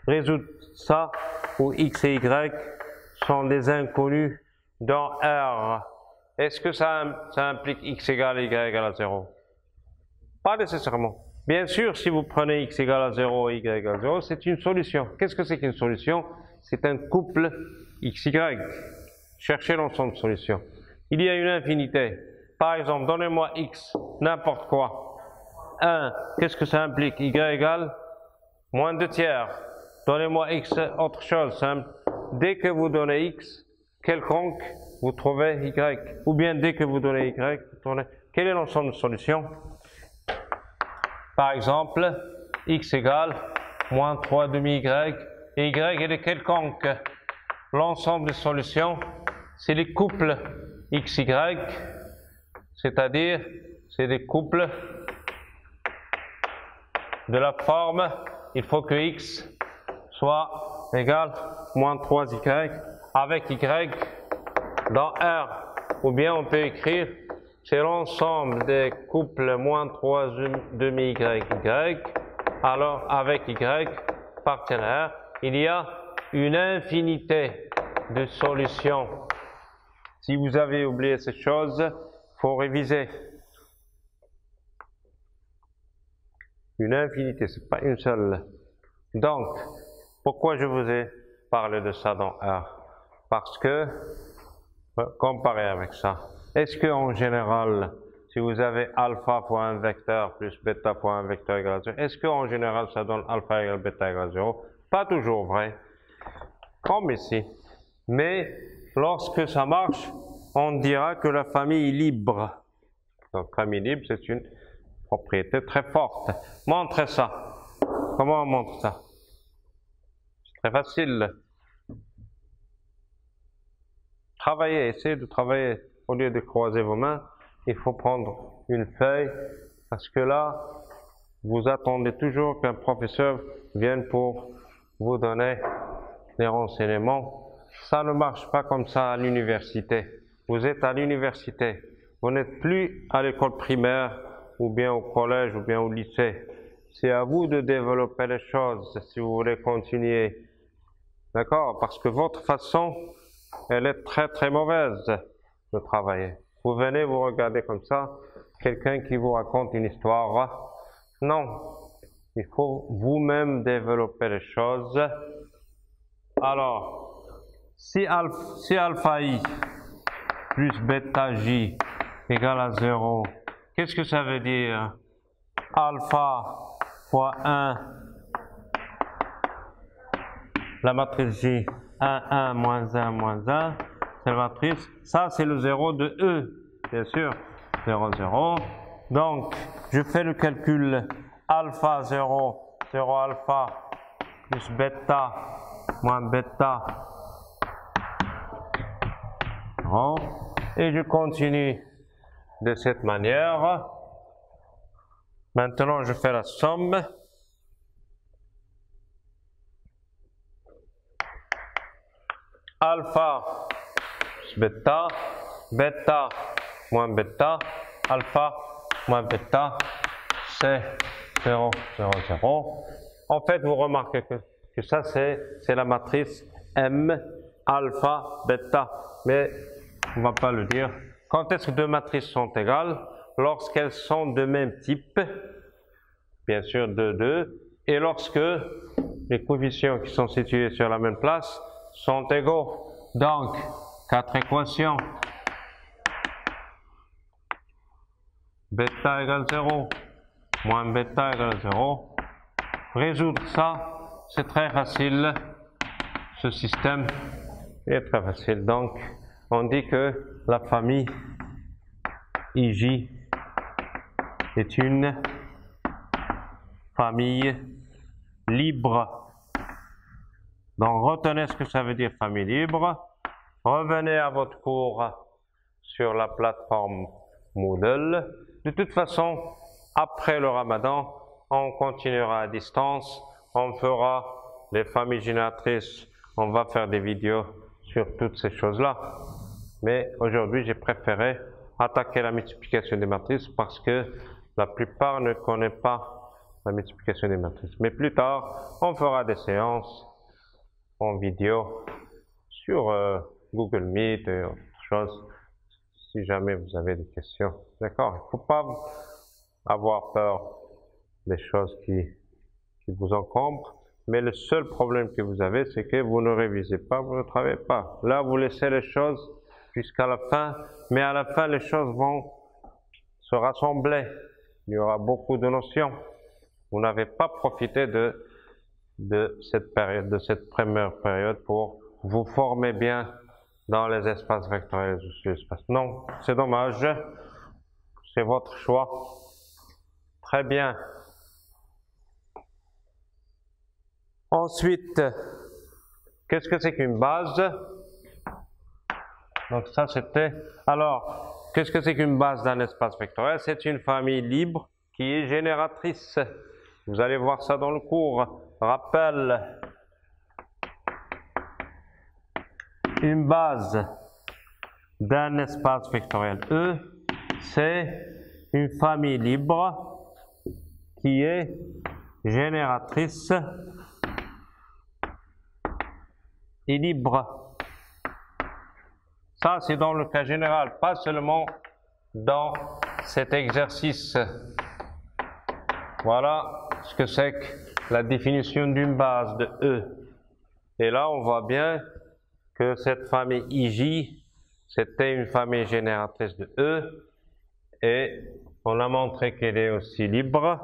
Résoudre ça où x et y sont des inconnus dans R. Est-ce que ça implique x égale y égale à 0? Pas nécessairement. Bien sûr, si vous prenez x égale à 0 et y égale à 0, c'est une solution. Qu'est-ce que c'est qu'une solution? C'est un couple xy. Cherchez l'ensemble de solutions. Il y a une infinité. Par exemple, donnez-moi x, n'importe quoi. 1, qu'est-ce que ça implique? Y égale moins 2 tiers. Donnez-moi x, autre chose simple. Dès que vous donnez x, quelconque, vous trouvez y. Ou bien dès que vous donnez y, vous trouvez... Quel est l'ensemble de solutions? Par exemple, x égale moins 3 demi y, et y est quelconque. L'ensemble des solutions, c'est les couples xy, c'est-à-dire, c'est des couples de la forme, il faut que x soit égal moins 3y avec y dans R. Ou bien on peut écrire, c'est l'ensemble des couples moins 3 demi y, alors avec y partenaire, il y a une infinité de solutions. Si vous avez oublié ces choses, il faut réviser. Une infinité, c'est pas une seule. Donc, pourquoi je vous ai parlé de ça dans R? Parce que, comparé avec ça, est-ce que en général, si vous avez alpha fois un vecteur plus bêta fois un vecteur égale à 0, est-ce qu'en général ça donne alpha égale bêta égale à 0? Pas toujours vrai, comme ici. Mais lorsque ça marche, on dira que la famille est libre. Donc, famille libre, c'est une propriété très forte. Montrez ça. Comment on montre ça? C'est très facile. Travaillez, essayez de travailler. Au lieu de croiser vos mains, il faut prendre une feuille, parce que là, vous attendez toujours qu'un professeur vienne pour vous donner des renseignements. Ça ne marche pas comme ça à l'université. Vous êtes à l'université. Vous n'êtes plus à l'école primaire, ou bien au collège, ou bien au lycée. C'est à vous de développer les choses si vous voulez continuer. D'accord? Parce que votre façon, elle est très très mauvaise de travailler. Vous venez vous regarder comme ça, quelqu'un qui vous raconte une histoire. Non. Il faut vous-même développer les choses. Alors, si alpha i plus bêta j égale à 0, qu'est-ce que ça veut dire? Alpha fois 1, la matrice J, 1, 1, moins 1, moins 1, c'est la matrice, ça c'est le 0 de E, bien sûr, 0, 0. Donc, je fais le calcul, alpha 0, 0 alpha, plus bêta, moins bêta, 0. Et je continue de cette manière. Maintenant, je fais la somme. Alpha plus bêta, bêta moins bêta, alpha moins bêta, c'est 0, 0, 0. En fait, vous remarquez que ça, c'est la matrice M, alpha, bêta. Mais on ne va pas le dire. Quand est-ce que deux matrices sont égales? Lorsqu'elles sont de même type, bien sûr de 2, et lorsque les coefficients qui sont situés sur la même place sont égaux. Donc, 4 équations. Bêta égale 0, moins bêta égale 0. Résoudre ça, c'est très facile. Ce système est très facile. Donc, on dit que la famille IJ est une famille libre. Donc, retenez ce que ça veut dire famille libre. Revenez à votre cours sur la plateforme Moodle. De toute façon, après le Ramadan, on continuera à distance. On fera les familles génératrices. On va faire des vidéos sur toutes ces choses-là. Mais aujourd'hui, j'ai préféré attaquer la multiplication des matrices parce que la plupart ne connaissent pas la multiplication des matrices. Mais plus tard, on fera des séances en vidéo sur Google Meet et autre chose, si jamais vous avez des questions. D'accord? Il ne faut pas avoir peur des choses qui vous encombrent. Mais le seul problème que vous avez, c'est que vous ne révisez pas, vous ne travaillez pas. Là, vous laissez les choses jusqu'à la fin, mais à la fin, les choses vont se rassembler. Il y aura beaucoup de notions. Vous n'avez pas profité de cette période, de cette première période pour vous former bien dans les espaces vectoriels et sous-espaces. Non, c'est dommage. C'est votre choix. Très bien. Ensuite, qu'est-ce que c'est qu'une base? Donc ça c'était... Alors, qu'est-ce que c'est qu'une base d'un espace vectoriel? C'est une famille libre qui est génératrice. Vous allez voir ça dans le cours. Rappel. Une base d'un espace vectoriel E, c'est une famille libre qui est génératrice et libre. Ça, c'est dans le cas général, pas seulement dans cet exercice. Voilà ce que c'est que la définition d'une base de E. Et là, on voit bien que cette famille IJ, c'était une famille génératrice de E, et on a montré qu'elle est aussi libre,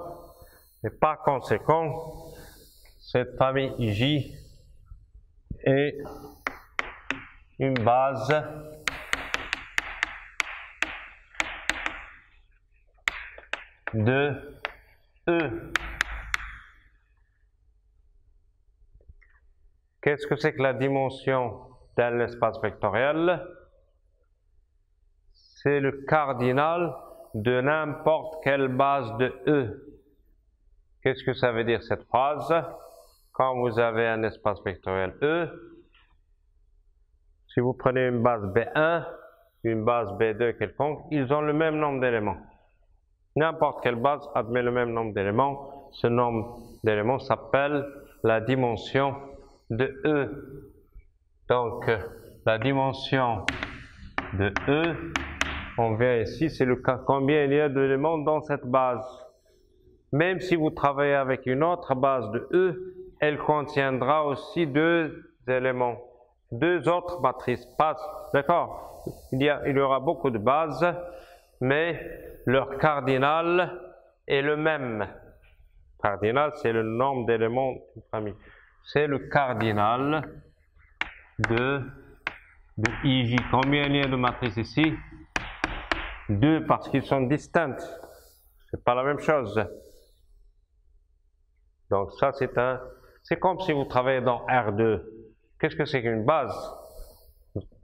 et par conséquent, cette famille IJ est une base de E. Qu'est-ce que c'est que la dimension d'un espace vectoriel? C'est le cardinal de n'importe quelle base de E. Qu'est-ce que ça veut dire cette phrase? Quand vous avez un espace vectoriel E, si vous prenez une base B1, une base B2 quelconque, ils ont le même nombre d'éléments. N'importe quelle base admet le même nombre d'éléments. Ce nombre d'éléments s'appelle la dimension de E. Donc, la dimension de E, on vient ici, c'est le cas combien il y a d'éléments dans cette base. Même si vous travaillez avec une autre base de E, elle contiendra aussi deux éléments, deux autres matrices. D'accord? Il y aura beaucoup de bases, mais leur cardinal est le même. Cardinal, c'est le nombre d'éléments d'une famille. C'est le cardinal de IJ. Combien il y a de matrices ici? 2 parce qu'ils sont distincts. C'est pas la même chose. Donc ça c'est comme si vous travaillez dans R2. Qu'est-ce que c'est qu'une base?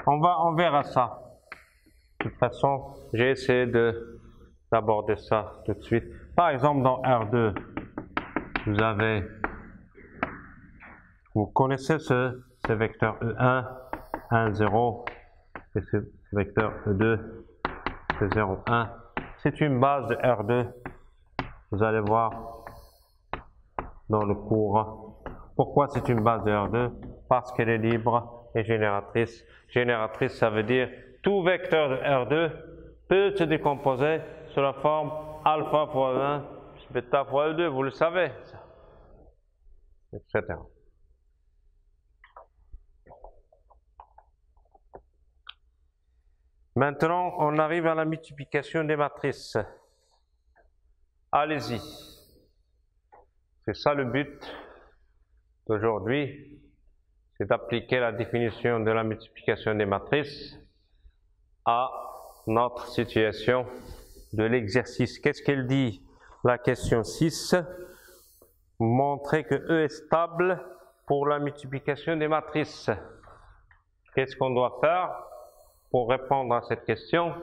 On verra ça. De toute façon, j'ai essayé d'aborder ça tout de suite. Par exemple, dans R2, vous connaissez ce vecteur E1, 1, 0, et ce vecteur E2, c'est 0, 1. C'est une base de R2. Vous allez voir dans le cours. Pourquoi c'est une base de R2? Parce qu'elle est libre et génératrice. Génératrice, ça veut dire tout vecteur de R2 peut se décomposer sous la forme alpha fois 1, bêta fois E2, vous le savez, etc. Maintenant, on arrive à la multiplication des matrices. Allez-y. C'est ça le but d'aujourd'hui, c'est d'appliquer la définition de la multiplication des matrices à notre situation de l'exercice. Qu'est-ce qu'elle dit? La question 6, montrer que E est stable pour la multiplication des matrices. Qu'est-ce qu'on doit faire pour répondre à cette question?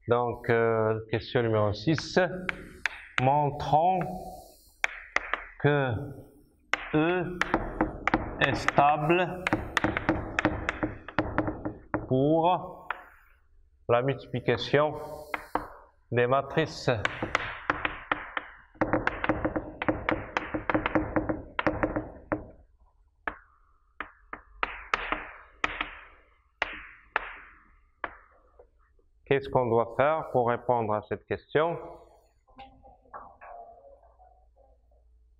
Donc, question numéro 6. Montrons que E est stable pour la multiplication des matrices. qu'est-ce qu'on doit faire pour répondre à cette question?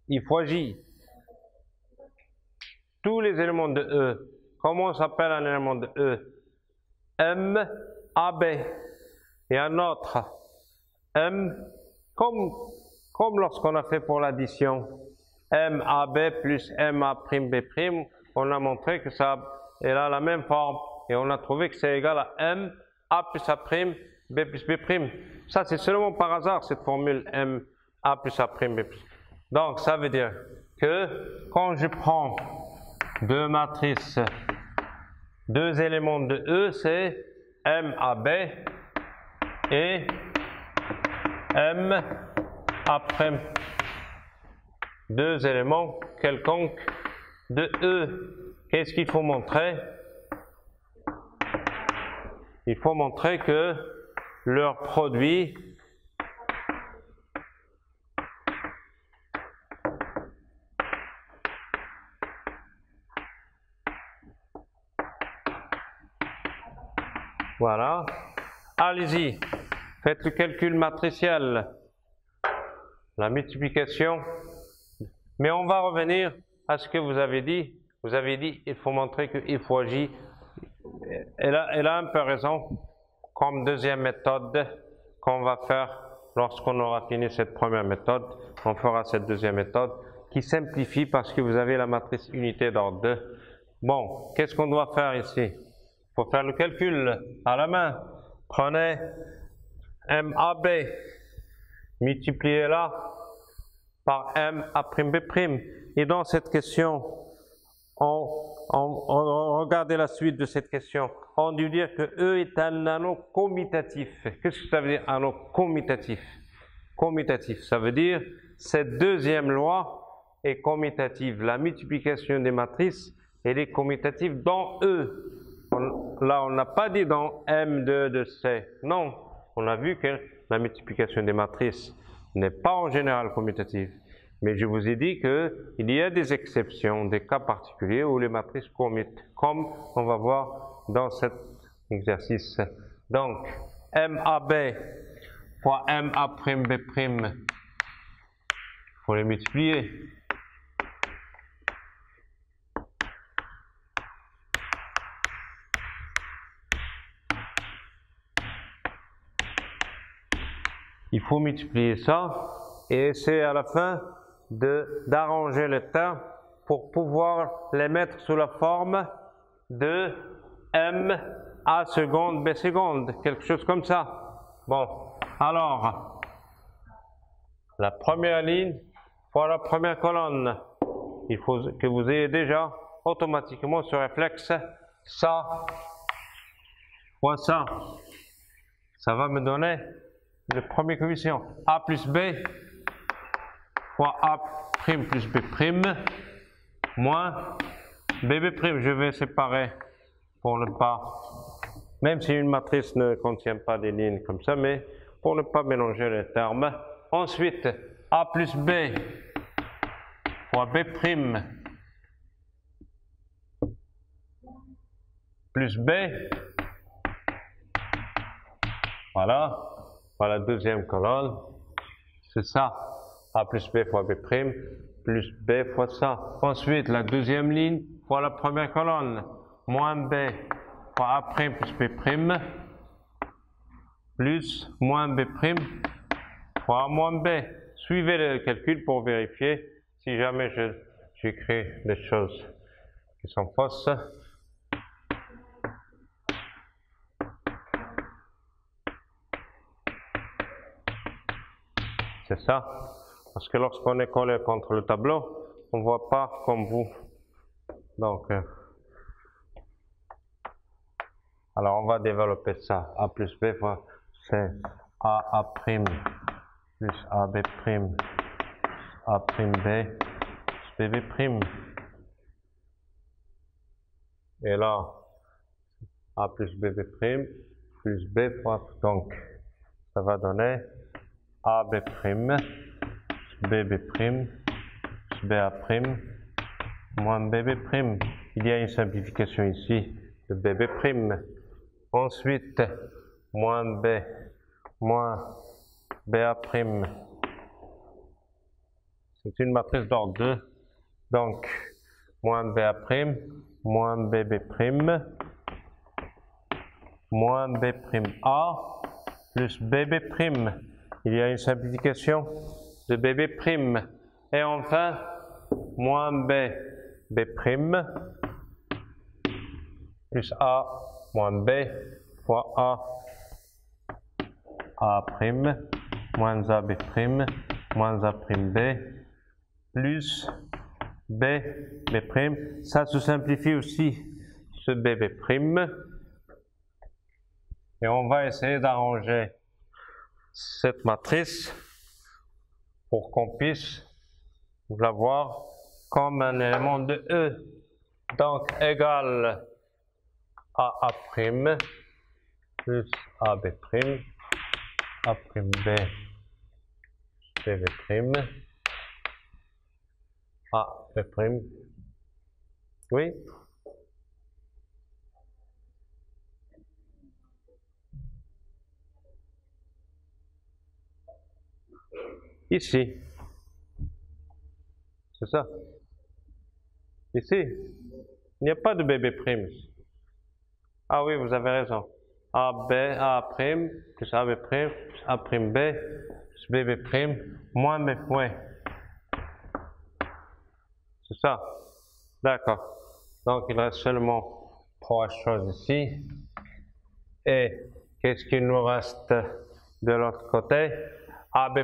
Il faut agir. Tous les éléments de E. Comment s'appelle un élément de E? M, A, B. Et un autre. M, comme lorsqu'on a fait pour l'addition. M, A, B plus M, A', B'. On a montré que ça elle a la même forme. Et on a trouvé que c'est égal à M, A plus A', B plus B'. Ça, c'est seulement par hasard, cette formule M, A plus A', B'. Donc, ça veut dire que quand je prends deux matrices, deux éléments de E, c'est M, A, B et M, A'. Deux éléments quelconques de E. Qu'est-ce qu'il faut montrer? Il faut montrer que leur produit voilà. Allez-y, faites le calcul matriciel, la multiplication. Mais on va revenir à ce que vous avez dit. Vous avez dit il faut montrer qu'il faut agir. Elle a un peu raison, comme deuxième méthode qu'on va faire lorsqu'on aura fini cette première méthode. On fera cette deuxième méthode qui simplifie parce que vous avez la matrice unité d'ordre 2. Bon, qu'est-ce qu'on doit faire ici? Il faut faire le calcul à la main. Prenez MAB, multipliez-la par MA''B'. Et dans cette question, regardez la suite de cette question. On dû dire que E est un anneau commutatif. Qu'est-ce que ça veut dire, anneau commutatif? Commutatif, ça veut dire cette deuxième loi est commutative. La multiplication des matrices, elle est commutative dans E. Là, on n'a pas dit dans M2 de C. Non, on a vu que la multiplication des matrices n'est pas en général commutative. Mais je vous ai dit qu'il y a des exceptions, des cas particuliers où les matrices commutent, comme on va voir dans cet exercice. Donc, MAB fois MA''B', il faut les multiplier. Il faut multiplier ça et essayer à la fin d'arranger les termes pour pouvoir les mettre sous la forme de M A seconde B seconde, quelque chose comme ça. Bon, alors, la première ligne fois la première colonne. Il faut que vous ayez déjà automatiquement ce réflexe, ça fois ça. Ça va me donner le premier coefficient A plus B fois A' plus B' moins BB'. Je vais séparer pour ne pas, même si une matrice ne contient pas des lignes comme ça, mais pour ne pas mélanger les termes. Ensuite, A plus B fois B' plus B. Voilà. Voilà la deuxième colonne. C'est ça. A plus B fois B' plus B fois ça. Ensuite, la deuxième ligne fois la première colonne. Moins B fois A' plus B' plus moins B' fois A moins B. Suivez le calcul pour vérifier si jamais j'écris des choses qui sont fausses. C'est ça. Parce que lorsqu'on est collé contre le tableau, on ne voit pas comme vous. Donc, alors on va développer ça. A plus B fois c'est A prime plus AB prime A prime B plus BB prime. Et là, A plus BB prime plus B fois, donc ça va donner AB prime BB prime plus BA prime moins BB prime. Il y a une simplification ici de BB prime. Ensuite, moins B, moins BA'. C'est une matrice d'ordre 2. Donc, moins BA', moins BB', moins B'A, plus BB'. Il y a une simplification de BB'. Et enfin, moins BB', plus A, moins B, fois A', moins AB', moins A'B, plus B'. Ça se simplifie aussi, ce BB'. Et on va essayer d'arranger cette matrice pour qu'on puisse la voir comme un élément de E. Donc, égal AA' plus AB', A'B, BB', AB'. Oui? Ici. C'est ça. Ici. Il n'y a pas de BB'. Ah oui, vous avez raison. AB, A', plus AB', plus A'B, plus BB', moins B'. C'est ça. D'accord. Donc, il reste seulement 3 choses ici. Et qu'est-ce qu'il nous reste de l'autre côté? AB'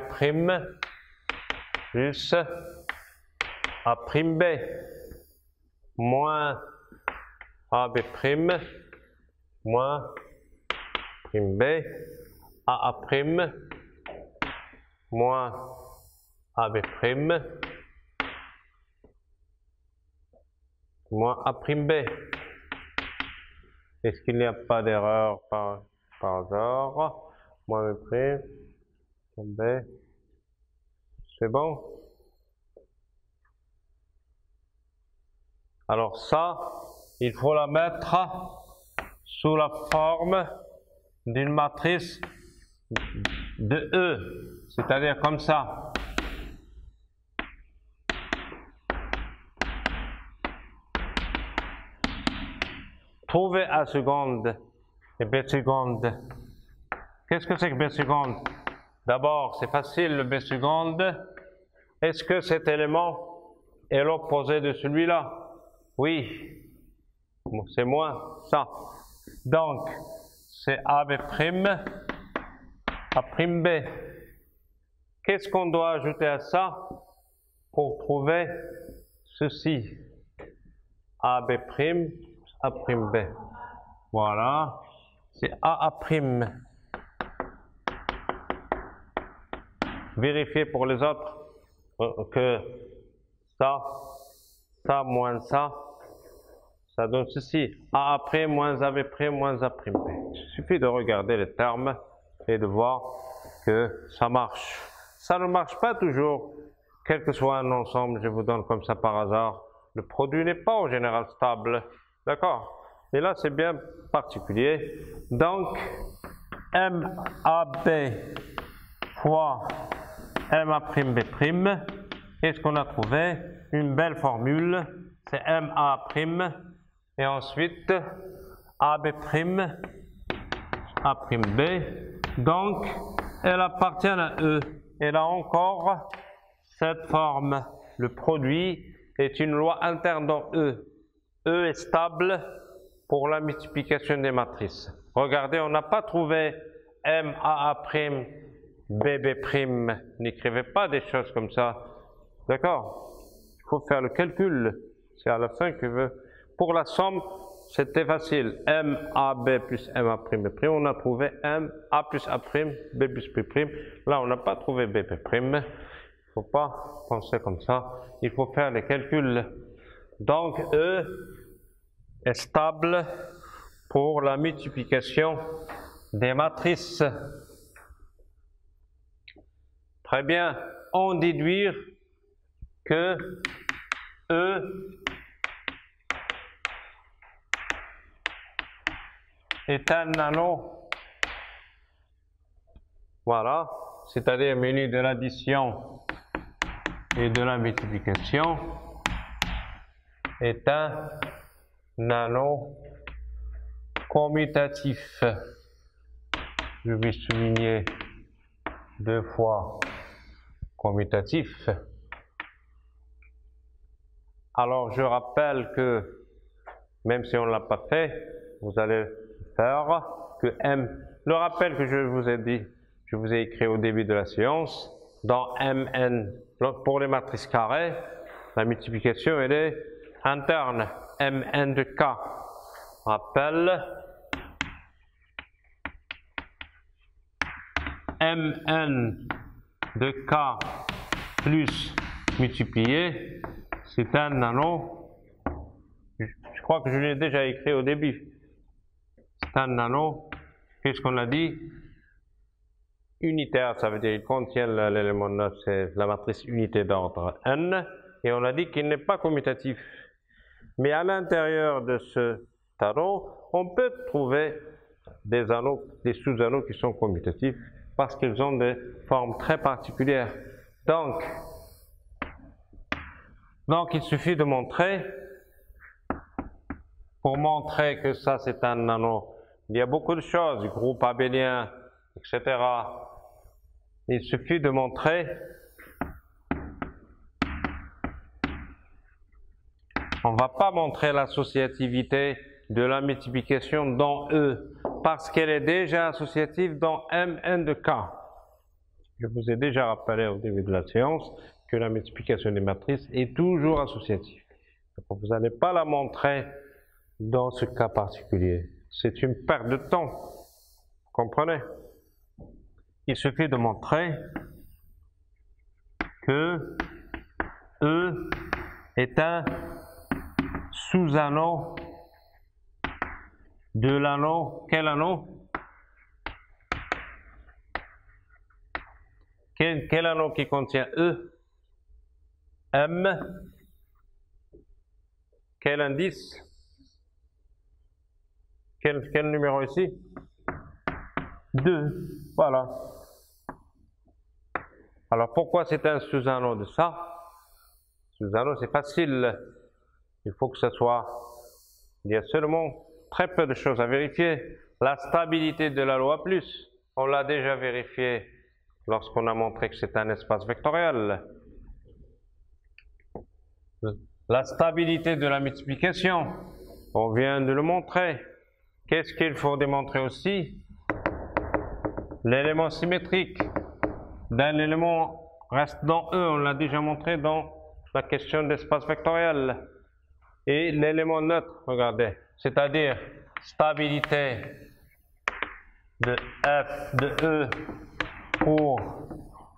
plus A'B moins AB' moins prime B, AA' moins AB' moins A'B. Est-ce qu'il n'y a pas d'erreur par hasard? Moins B', B, c'est bon? Alors ça, il faut la mettre sous la forme d'une matrice de E, c'est-à-dire comme ça. Trouvez A seconde et B seconde. Qu'est-ce que c'est que B seconde? D'abord, c'est facile, le B seconde. Est-ce que cet élément est l'opposé de celui-là? Oui, c'est moins ça. Donc, c'est AB', A'B. Qu'est-ce qu'on doit ajouter à ça pour trouver ceci? AB', A'B. Voilà, c'est AA'. Vérifiez pour les autres que ça moins ça donne ceci. AA' moins AB' moins A'B. Il suffit de regarder les termes et de voir que ça marche. Ça ne marche pas toujours, quel que soit un ensemble, je vous donne comme ça par hasard. Le produit n'est pas en général stable. D'accord? Et là, c'est bien particulier. Donc, MAB fois MA'B'. Qu'est-ce qu'on a trouvé? Une belle formule. C'est MA'. Et ensuite, AB', A'B. Donc, elle appartient à E. Elle a encore cette forme. Le produit est une loi interne dans E. E est stable pour la multiplication des matrices. Regardez, on n'a pas trouvé MAA', BB'. N'écrivez pas des choses comme ça. D'accord? Il faut faire le calcul. C'est à la fin que veut. Pour la somme, c'était facile. MAB plus MA'B'. On a trouvé MA plus A', B plus B'. Là, on n'a pas trouvé BB'. Il ne faut pas penser comme ça. Il faut faire les calculs. Donc, E est stable pour la multiplication des matrices. Très bien. On déduire que E est un Voilà, c'est-à-dire menu de l'addition et de la multiplication, est un anneau commutatif. Je vais souligner 2 fois commutatif. Alors je rappelle que, même si on ne l'a pas fait, vous allez faire que M, le rappel que je vous ai dit, je vous ai écrit au début de la séance, dans Mn, pour les matrices carrées, la multiplication elle est interne, Mn de K. Rappel, Mn de K plus multiplié, c'est un anneau, je crois que je l'ai déjà écrit au début, c'est un anneau, qu'est-ce qu'on a dit? Unitaire, ça veut dire qu'il contient l'élément neutre, c'est la matrice unité d'ordre n, et on a dit qu'il n'est pas commutatif. Mais à l'intérieur de ce anneau, on peut trouver des anneaux, des sous-anneaux qui sont commutatifs, parce qu'ils ont des formes très particulières. Donc il suffit de montrer, pour montrer que ça c'est un anneau, il y a beaucoup de choses, du groupe abélien, etc. Il suffit de montrer, on ne va pas montrer l'associativité de la multiplication dans E, parce qu'elle est déjà associative dans Mn de K. Je vous ai déjà rappelé au début de la séance que la multiplication des matrices est toujours associative. Donc vous n'allez pas la montrer dans ce cas particulier. C'est une perte de temps. Vous comprenez? Il suffit de montrer que E est un sous-anneau de l'anneau. Quel anneau? Quel anneau qui contient E? M. Quel indice? Quel numéro ici? 2. Voilà. Alors pourquoi c'est un sous-anneau de ça? Sous-anneau, c'est facile. Il faut que ce soit... Il y a seulement très peu de choses à vérifier. La stabilité de la loi plus, on l'a déjà vérifié lorsqu'on a montré que c'est un espace vectoriel. La stabilité de la multiplication, on vient de le montrer. Qu'est-ce qu'il faut démontrer aussi? L'élément symétrique d'un élément reste dans E, on l'a déjà montré dans la question d'espace vectoriel. Et l'élément neutre, regardez, c'est-à-dire stabilité de F de E pour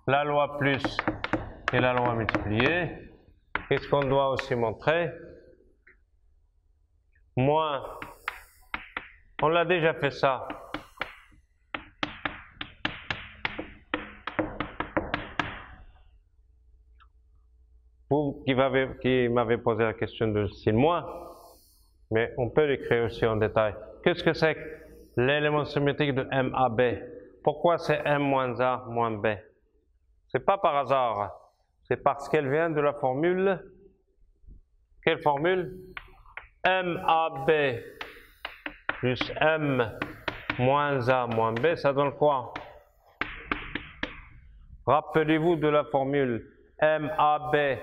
la loi plus et la loi multipliée. Qu'est-ce qu'on doit aussi montrer? Moins, on l'a déjà fait ça. Vous qui m'avez posé la question de signe moins, mais on peut l'écrire aussi en détail. Qu'est-ce que c'est que l'élément symétrique de MAB? Pourquoi c'est M moins A moins B? C'est pas par hasard, c'est parce qu'elle vient de la formule. Quelle formule? MAB plus M moins A moins B, ça donne quoi? Rappelez-vous de la formule MAB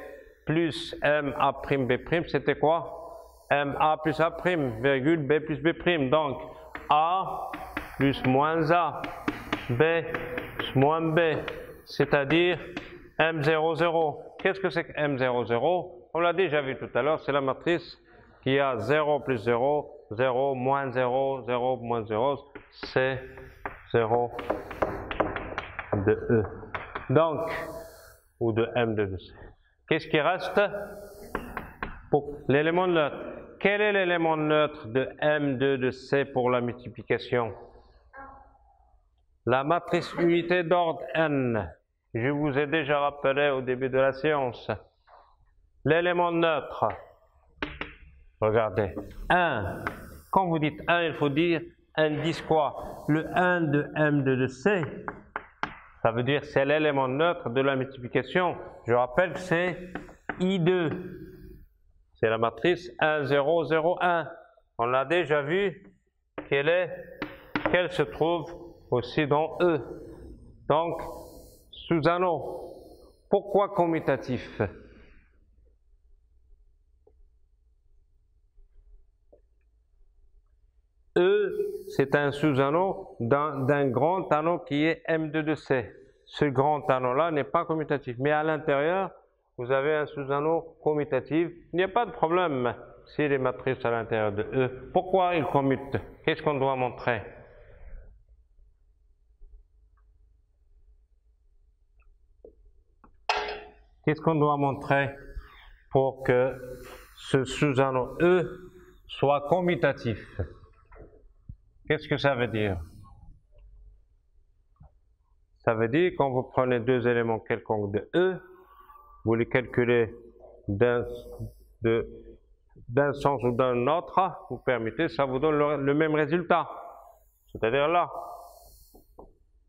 plus MA'B', c'était quoi? MA plus A', virgule B plus B'. Donc, A plus moins A, B plus moins B, c'est-à-dire M0, 0. Qu'est-ce que c'est que M0, 0? On l'a déjà vu tout à l'heure, c'est la matrice qui a 0 plus 0, 0, moins 0, 0, moins 0, c'est 0 de E. Donc, ou de M2 de C. Qu'est-ce qui reste? Pour l'élément neutre. Quel est l'élément neutre de M2 de C pour la multiplication? La matrice unité d'ordre N. Je vous ai déjà rappelé au début de la séance. L'élément neutre, regardez, 1. Quand vous dites 1, il faut dire indice quoi? Le 1 de M2 de C, Ça veut dire c'est l'élément neutre de la multiplication. Je rappelle que c'est I2. C'est la matrice 1, 0, 0, 1. On l'a déjà vu qu'elle se trouve aussi dans E. Donc, sous anneau. Pourquoi commutatif? E, c'est un sous-anneau d'un grand anneau qui est M2 de C. Ce grand anneau-là n'est pas commutatif. Mais à l'intérieur, vous avez un sous-anneau commutatif. Il n'y a pas de problème si les matrices à l'intérieur de E. Pourquoi ils commutent? Qu'est-ce qu'on doit montrer? Qu'est-ce qu'on doit montrer pour que ce sous-anneau E soit commutatif? Qu'est-ce que ça veut dire? Ça veut dire quand vous prenez deux éléments quelconques de E, vous les calculez d'un sens ou d'un autre, vous permettez, ça vous donne le même résultat. C'est-à-dire là,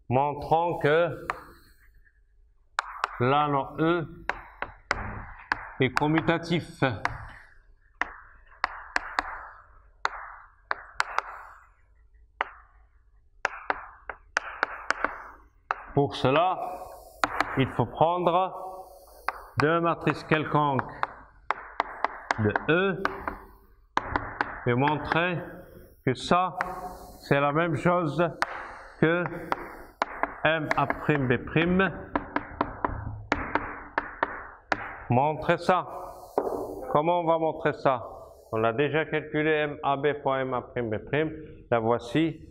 montrant que l'anneau E est commutatif. Pour cela, il faut prendre deux matrices quelconques de E et montrer que ça, c'est la même chose que MA'B'. Montrer ça. Comment on va montrer ça? On a déjà calculé MAB fois MA'B'. La voici.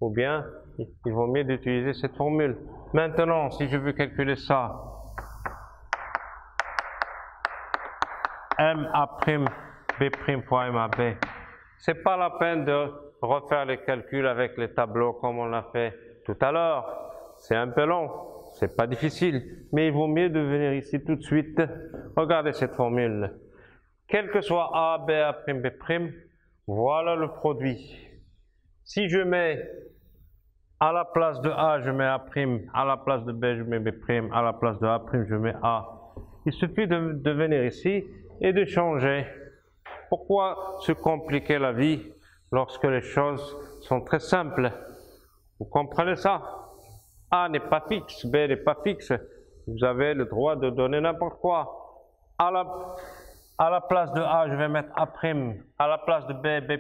Ou bien, il vaut mieux d'utiliser cette formule. Maintenant, si je veux calculer ça, MA'B' fois MAB, c'est pas la peine de refaire les calculs avec les tableaux comme on l'a fait tout à l'heure. C'est un peu long, c'est pas difficile, mais il vaut mieux de venir ici tout de suite. Regardez cette formule. Quel que soit A, B, A'B', voilà le produit. Si je mets à la place de A, je mets A', à la place de B, je mets B', à la place de A', je mets A. Il suffit de venir ici et de changer. Pourquoi se compliquer la vie lorsque les choses sont très simples? Vous comprenez ça? A n'est pas fixe, B n'est pas fixe. Vous avez le droit de donner n'importe quoi. À la place de A, je vais mettre A'. À la place de B, B'.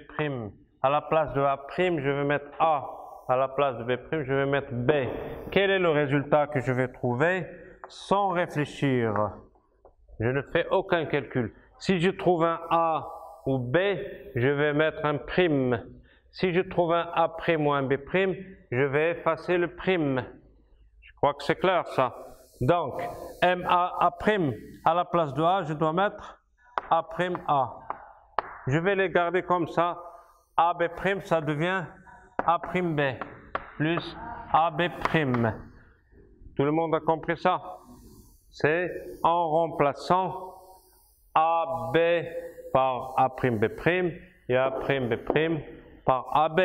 À la place de A', je vais mettre A. À la place de B', je vais mettre B. Quel est le résultat que je vais trouver sans réfléchir? Je ne fais aucun calcul. Si je trouve un A ou B, je vais mettre un prime. Si je trouve un A' ou un B', je vais effacer le prime. Je crois que c'est clair ça. Donc, MA A', à la place de A, je dois mettre A'. Je vais les garder comme ça. AB', ça devient A'B plus AB'. Tout le monde a compris ça? C'est en remplaçant AB par A'B' et A'B' par AB.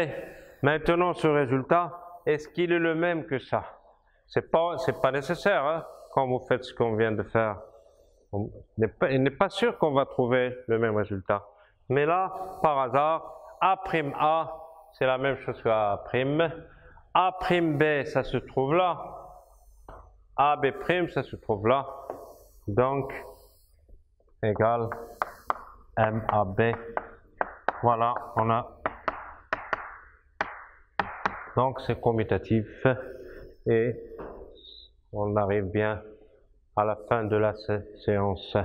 Maintenant, ce résultat, est-ce qu'il est le même que ça? C'est pas nécessaire, hein, quand vous faites ce qu'on vient de faire. Il n'est pas sûr qu'on va trouver le même résultat. Mais là, par hasard, A'A, c'est la même chose que A'. A'B, ça se trouve là. AB', ça se trouve là. Donc, égal MAB. Voilà, on a. Donc, c'est commutatif. Et on arrive bien à la fin de la séance.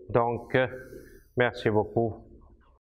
Donc, merci beaucoup.